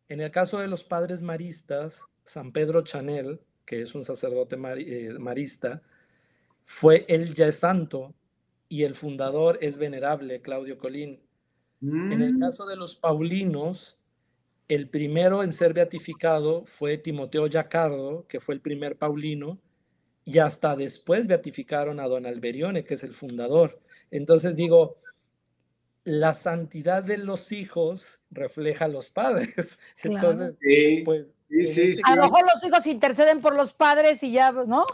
En el caso de los padres maristas, San Pedro Chanel, que es un sacerdote marista, él ya es santo y el fundador es venerable, Claudio Colín. En el caso de los paulinos, el primero en ser beatificado fue Timoteo Yacardo, que fue el primer paulino, y hasta después beatificaron a don Alberione, que es el fundador. Entonces digo, la santidad de los hijos refleja a los padres. Entonces, pues,
a lo mejor los hijos interceden por los padres y ya, ¿no?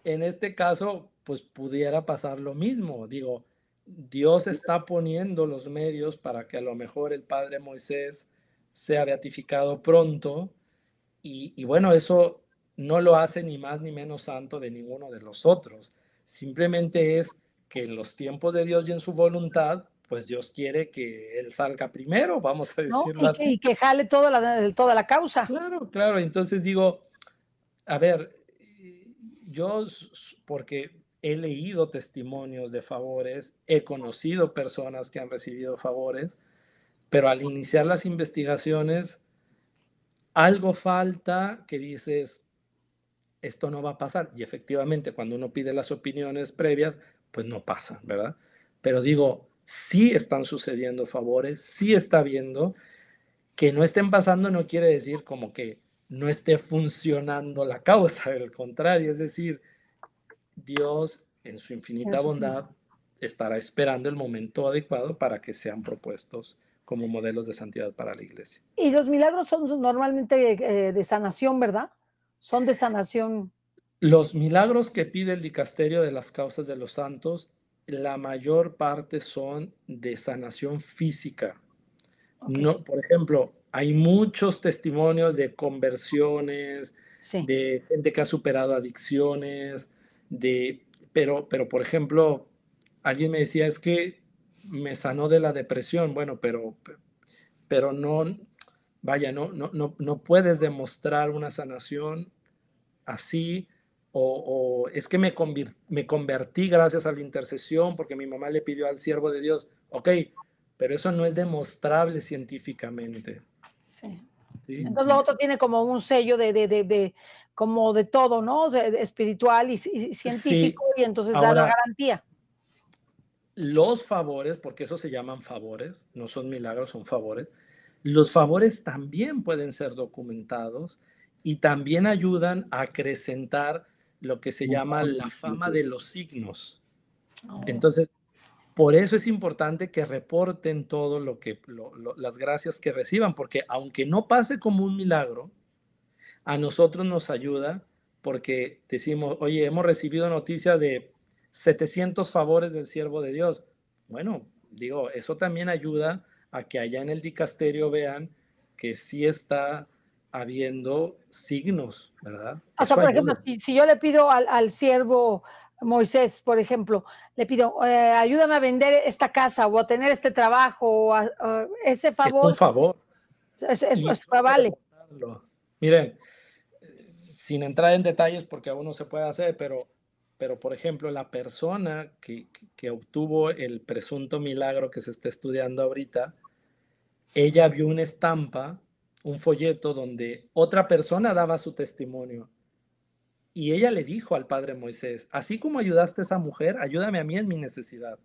En este caso, pues pudiera pasar lo mismo. Digo, Dios está poniendo los medios para que a lo mejor el padre Moisés sea beatificado pronto, y bueno, eso no lo hace ni más ni menos santo de ninguno de los otros. Simplemente es que en los tiempos de Dios y en su voluntad, pues Dios quiere que él salga primero, vamos a
¿no?
decirlo así.
Y que jale toda la causa.
Claro, claro. Entonces digo, a ver, yo, porque he leído testimonios de favores, he conocido personas que han recibido favores, pero al iniciar las investigaciones, algo falta que dices, esto no va a pasar. Y efectivamente, cuando uno pide las opiniones previas, pues no pasan, ¿verdad? Pero digo, sí están sucediendo favores, sí está viendo. Que no estén pasando no quiere decir como que no esté funcionando la causa, al contrario, es decir, Dios en su infinita bondad estará esperando el momento adecuado para que sean propuestos como modelos de santidad para la iglesia.
Y los milagros son normalmente de sanación, ¿verdad? Son de sanación.
Los milagros que pide el dicasterio de las causas de los santos, la mayor parte son de sanación física.
Okay.
No, por ejemplo, hay muchos testimonios de conversiones,
sí.
de gente que ha superado adicciones, pero por ejemplo, alguien me decía, es que me sanó de la depresión. Bueno, pero no, vaya, no puedes demostrar una sanación así, o es que me convertí gracias a la intercesión porque mi mamá le pidió al siervo de Dios. Ok, pero eso no es demostrable científicamente.
Sí.
¿Sí?
Entonces lo otro tiene como un sello como de todo, ¿no? De espiritual y científico, sí. Y entonces ahora, da la garantía.
Los favores, porque eso se llaman favores, no son milagros, son favores. Los favores también pueden ser documentados y también ayudan a acrecentar lo que se llama la fama de los signos. Entonces, por eso es importante que reporten todo las gracias que reciban, porque aunque no pase como un milagro, a nosotros nos ayuda porque decimos, oye, hemos recibido noticias de 700 favores del siervo de Dios. Bueno, digo, eso también ayuda a que allá en el dicasterio vean que sí está habiendo signos, ¿verdad?
O sea, por ejemplo, si yo le pido al siervo Moisés, por ejemplo, le pido, ayúdame a vender esta casa o a tener este trabajo, ese favor.
Es un favor.
Vale.
Miren, sin entrar en detalles porque aún no se puede hacer, pero por ejemplo, la persona que obtuvo el presunto milagro que se está estudiando ahorita, ella vio una estampa, un folleto donde otra persona daba su testimonio. Y ella le dijo al padre Moisés, así como ayudaste a esa mujer, ayúdame a mí en mi necesidad.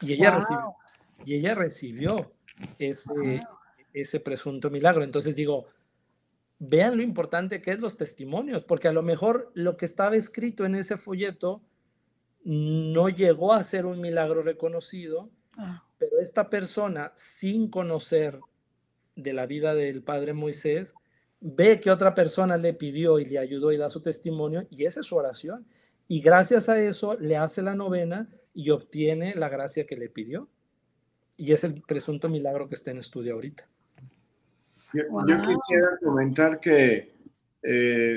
Y ella recibió ese presunto milagro. Entonces digo, vean lo importante que es los testimonios, porque a lo mejor lo que estaba escrito en ese folleto no llegó a ser un milagro reconocido, pero esta persona, sin conocer de la vida del padre Moisés, ve que otra persona le pidió y le ayudó y da su testimonio, y esa es su oración. Y gracias a eso le hace la novena y obtiene la gracia que le pidió. Y es el presunto milagro que está en estudio ahorita.
Yo quisiera comentar que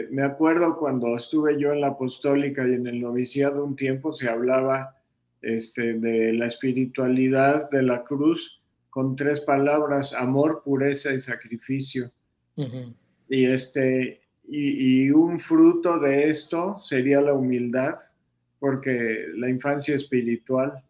me acuerdo cuando estuve yo en la apostólica y en el noviciado un tiempo se hablaba de la espiritualidad de la cruz con 3 palabras: amor, pureza y sacrificio. Uh-huh. Y un fruto de esto sería la humildad, porque la infancia espiritual,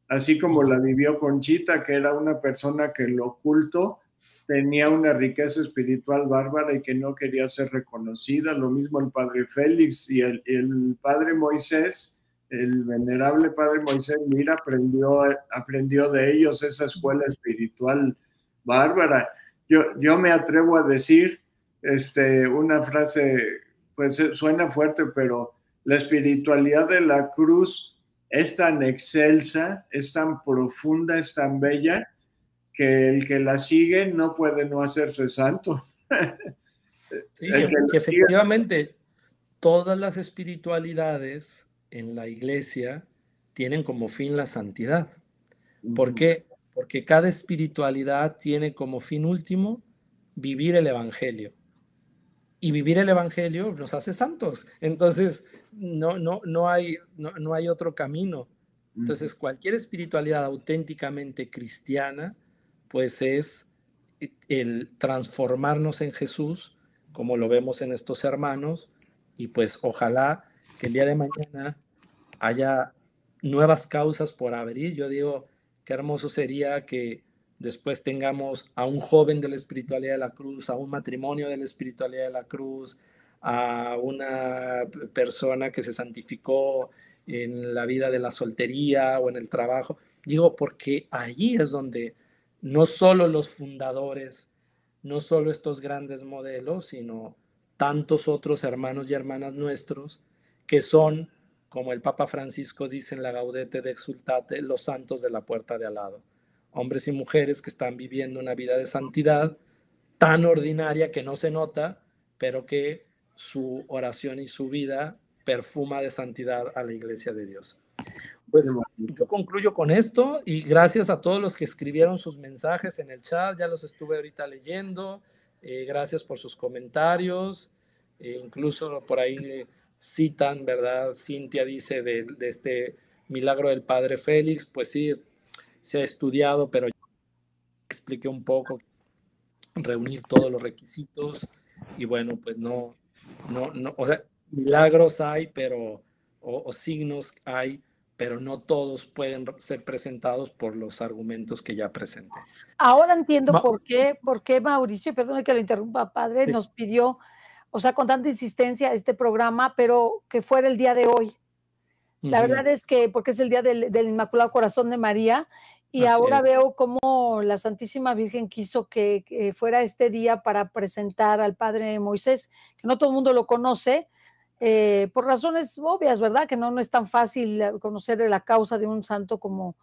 así como la vivió Conchita, que era una persona que en lo oculto tenía una riqueza espiritual bárbara y que no quería ser reconocida. Lo mismo el padre Félix y el padre Moisés, el venerable padre Moisés, mira, aprendió de ellos esa escuela espiritual bárbara. Yo me atrevo a decir una frase, pues suena fuerte, pero la espiritualidad de la cruz es tan excelsa, es tan profunda, es tan bella, que el que la sigue no puede no hacerse santo.
Sí, que efectivamente todas las espiritualidades en la iglesia tienen como fin la santidad. ¿Por qué? Porque cada espiritualidad tiene como fin último vivir el evangelio. Y vivir el evangelio nos hace santos. Entonces, no hay otro camino. Entonces, cualquier espiritualidad auténticamente cristiana, pues es el transformarnos en Jesús, como lo vemos en estos hermanos, y pues ojalá que el día de mañana haya nuevas causas por abrir. Yo digo, qué hermoso sería que después tengamos a un joven de la espiritualidad de la cruz, a un matrimonio de la espiritualidad de la cruz, a una persona que se santificó en la vida de la soltería o en el trabajo. Digo, porque allí es donde no solo los fundadores, no solo estos grandes modelos, sino tantos otros hermanos y hermanas nuestros que son, como el Papa Francisco dice en la Gaudete de Exsultate, los santos de la puerta de al lado. Hombres y mujeres que están viviendo una vida de santidad tan ordinaria que no se nota, pero que su oración y su vida perfuma de santidad a la iglesia de Dios. Pues yo concluyo con esto y gracias a todos los que escribieron sus mensajes en el chat, ya los estuve ahorita leyendo, gracias por sus comentarios, incluso por ahí citan, ¿verdad? Cintia dice de este milagro del Padre Félix, pues sí, se ha estudiado, pero ya expliqué un poco, reunir todos los requisitos y bueno, pues no, o sea, milagros hay, pero, o signos hay, pero no todos pueden ser presentados por los argumentos que ya presenté.
Ahora entiendo por qué Mauricio, perdone que lo interrumpa, padre,
Sí.
nos pidió, o sea, con tanta insistencia este programa, pero que fuera el día de hoy. La verdad es que, porque es el día del Inmaculado Corazón de María, y
Así
ahora
es.
veo cómo la Santísima Virgen quiso que fuera este día para presentar al Padre Moisés, que no todo el mundo lo conoce, por razones obvias, ¿verdad? Que no es tan fácil conocer la causa de un santo como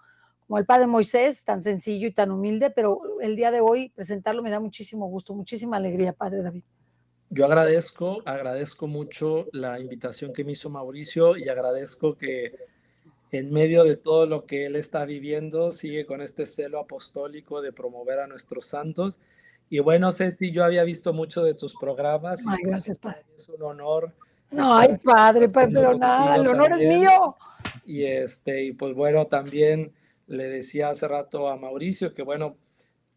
el Padre Moisés, tan sencillo y tan humilde, pero el día de hoy presentarlo me da muchísimo gusto, muchísima alegría, Padre David.
Yo agradezco mucho la invitación que me hizo Mauricio y agradezco que en medio de todo lo que él está viviendo sigue con este celo apostólico de promover a nuestros santos. Y bueno, Ceci, yo había visto mucho de tus programas.
Ay, gracias, Padre.
Es un honor.
Ay, Padre, pero nada, el honor es mío.
Y pues bueno, también le decía hace rato a Mauricio que bueno,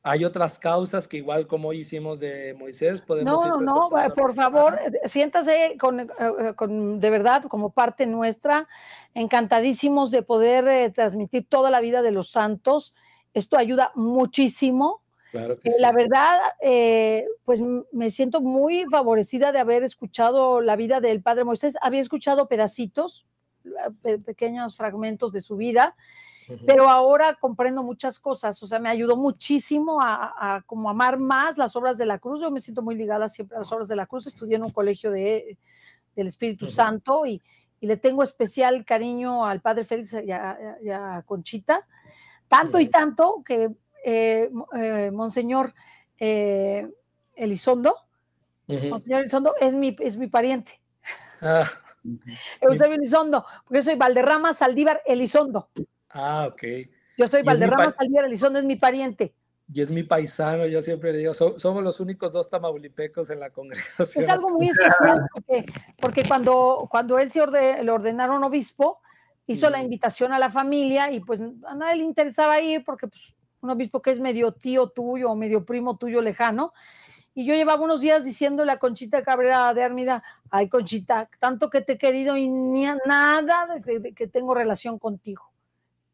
hay otras causas que igual como hicimos de Moisés, podemos ir
No, por favor, siéntase de verdad como parte nuestra, encantadísimos de poder transmitir toda la vida de los santos. Esto ayuda muchísimo.
Claro que sí.
La verdad, pues me siento muy favorecida de haber escuchado la vida del Padre Moisés. Había escuchado pedacitos, pequeños fragmentos de su vida, pero ahora comprendo muchas cosas, o sea, me ayudó muchísimo a como amar más las obras de la cruz. Yo me siento muy ligada siempre a las obras de la cruz, estudié en un colegio del Espíritu Santo y le tengo especial cariño al Padre Félix y a Conchita, tanto y tanto que Monseñor Elizondo, Monseñor Elizondo es mi pariente. Eusebio Elizondo, porque yo soy Valderrama Saldívar Elizondo.
Ok.
Yo soy Valderrama Saldívar Elizondo, es mi pariente.
Y es mi paisano, yo siempre le digo, somos los únicos 2 tamaulipecos en la congregación.
Es algo muy especial, porque cuando él le ordenaron obispo, hizo la invitación a la familia y pues a nadie le interesaba ir porque pues, un obispo que es medio tío tuyo o medio primo tuyo lejano. Y yo llevaba unos días diciéndole a Conchita Cabrera de Armida, ay Conchita, tanto que te he querido y nada de que tengo relación contigo.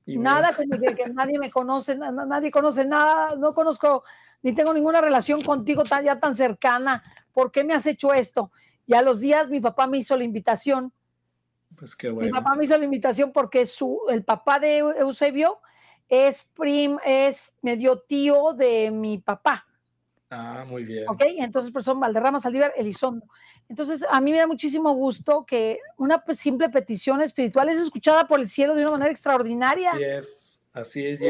Nada que nadie me conoce, nadie conoce nada, no conozco, ni tengo ninguna relación contigo ya tan cercana. ¿Por qué me has hecho esto? Y a los días mi papá me hizo la invitación.
Pues qué bueno.
Mi papá me hizo la invitación porque el papá de Eusebio es medio tío de mi papá.
Muy bien.
Ok, entonces pues son Valderrama Saldívar Elizondo. Entonces a mí me da muchísimo gusto que una simple petición espiritual es escuchada por el cielo de una manera extraordinaria.
Así es.
Y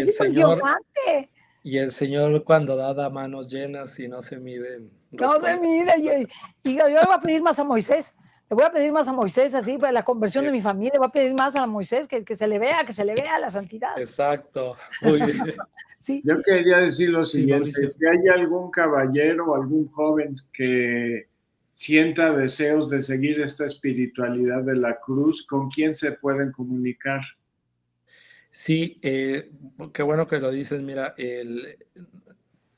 el Señor cuando da manos llenas y no se mide.
No se mide. Y yo le voy a pedir más a Moisés. Le voy a pedir más a Moisés, así, para la conversión de mi familia, voy a pedir más a Moisés, que se le vea la santidad.
Exacto, muy bien.
Sí.
Yo quería decir lo siguiente,
Mauricio.
si hay algún caballero o algún joven que sienta deseos de seguir esta espiritualidad de la cruz, ¿con quién se pueden comunicar?
Sí, qué bueno que lo dices. Mira,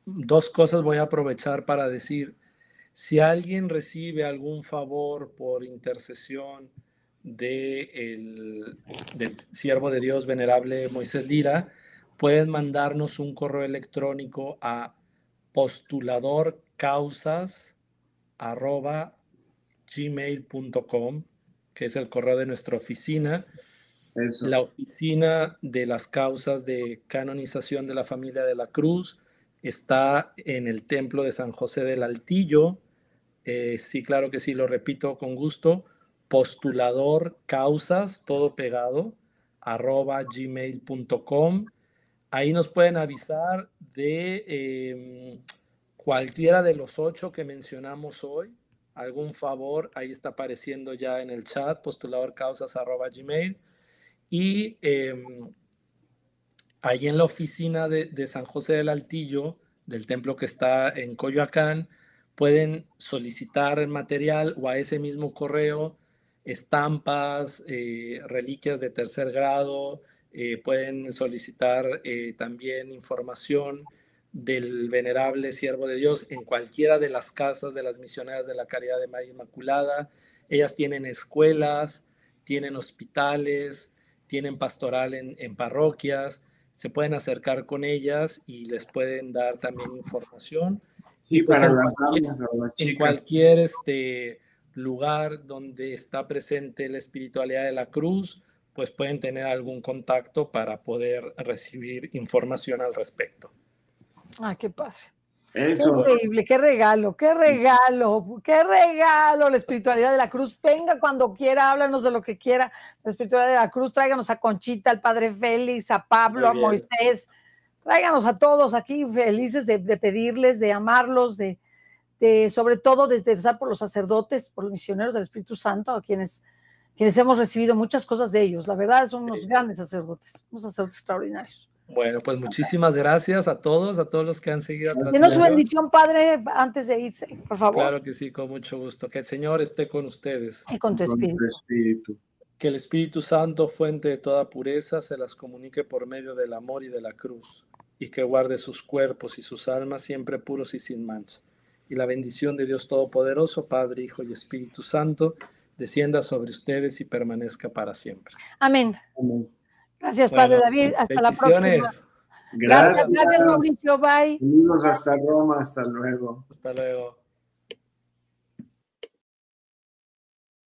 dos cosas voy a aprovechar para decir. Si alguien recibe algún favor por intercesión del siervo de Dios venerable Moisés Lira, pueden mandarnos un correo electrónico a postuladorcausas@gmail.com, que es el correo de nuestra oficina.
Eso.
La oficina de las causas de canonización de la familia de la Cruz está en el templo de San José del Altillo. Sí, claro que sí, lo repito con gusto. Postuladorcausas, todo pegado, @gmail.com. Ahí nos pueden avisar de cualquiera de los 8 que mencionamos hoy. Algún favor, ahí está apareciendo ya en el chat, postuladorcausas@gmail. Y ahí en la oficina de San José del Altillo, del templo que está en Coyoacán, pueden solicitar el material o a ese mismo correo estampas, reliquias de tercer grado, pueden solicitar también información del venerable siervo de Dios en cualquiera de las casas de las misioneras de la Caridad de María Inmaculada. Ellas tienen escuelas, tienen hospitales, tienen pastoral en parroquias. Se pueden acercar con ellas y les pueden dar también información.
Sí,
y pues
para las damas o las
en
chicas.
cualquier lugar donde está presente la espiritualidad de la cruz, pues pueden tener algún contacto para poder recibir información al respecto.
Ah, qué padre.
Eso.
Qué increíble, qué regalo, qué regalo, qué regalo la espiritualidad de la cruz. Venga cuando quiera, háblanos de lo que quiera. La espiritualidad de la cruz, tráiganos a Conchita, al padre Félix, a Pablo, a Moisés. Tráiganos a todos aquí felices de pedirles, de amarlos, de sobre todo de rezar por los sacerdotes, por los misioneros del Espíritu Santo, a quienes hemos recibido muchas cosas de ellos. La verdad, son unos grandes sacerdotes, unos sacerdotes extraordinarios.
Bueno, pues muchísimas gracias a todos los que han seguido.
Denos su bendición, Padre, antes de irse, por favor.
Claro que sí, con mucho gusto. Que el Señor esté con ustedes.
Y con tu espíritu.
Que el Espíritu Santo, fuente de toda pureza, se las comunique por medio del amor y de la cruz, y que guarde sus cuerpos y sus almas siempre puros y sin mancha. Y la bendición de Dios Todopoderoso, Padre, Hijo y Espíritu Santo, descienda sobre ustedes y permanezca para siempre.
Amén.
Amén.
Gracias, Padre David. Hasta la próxima.
Gracias,
Mauricio. Bye.
Unidos hasta Roma. Hasta luego.
Hasta luego.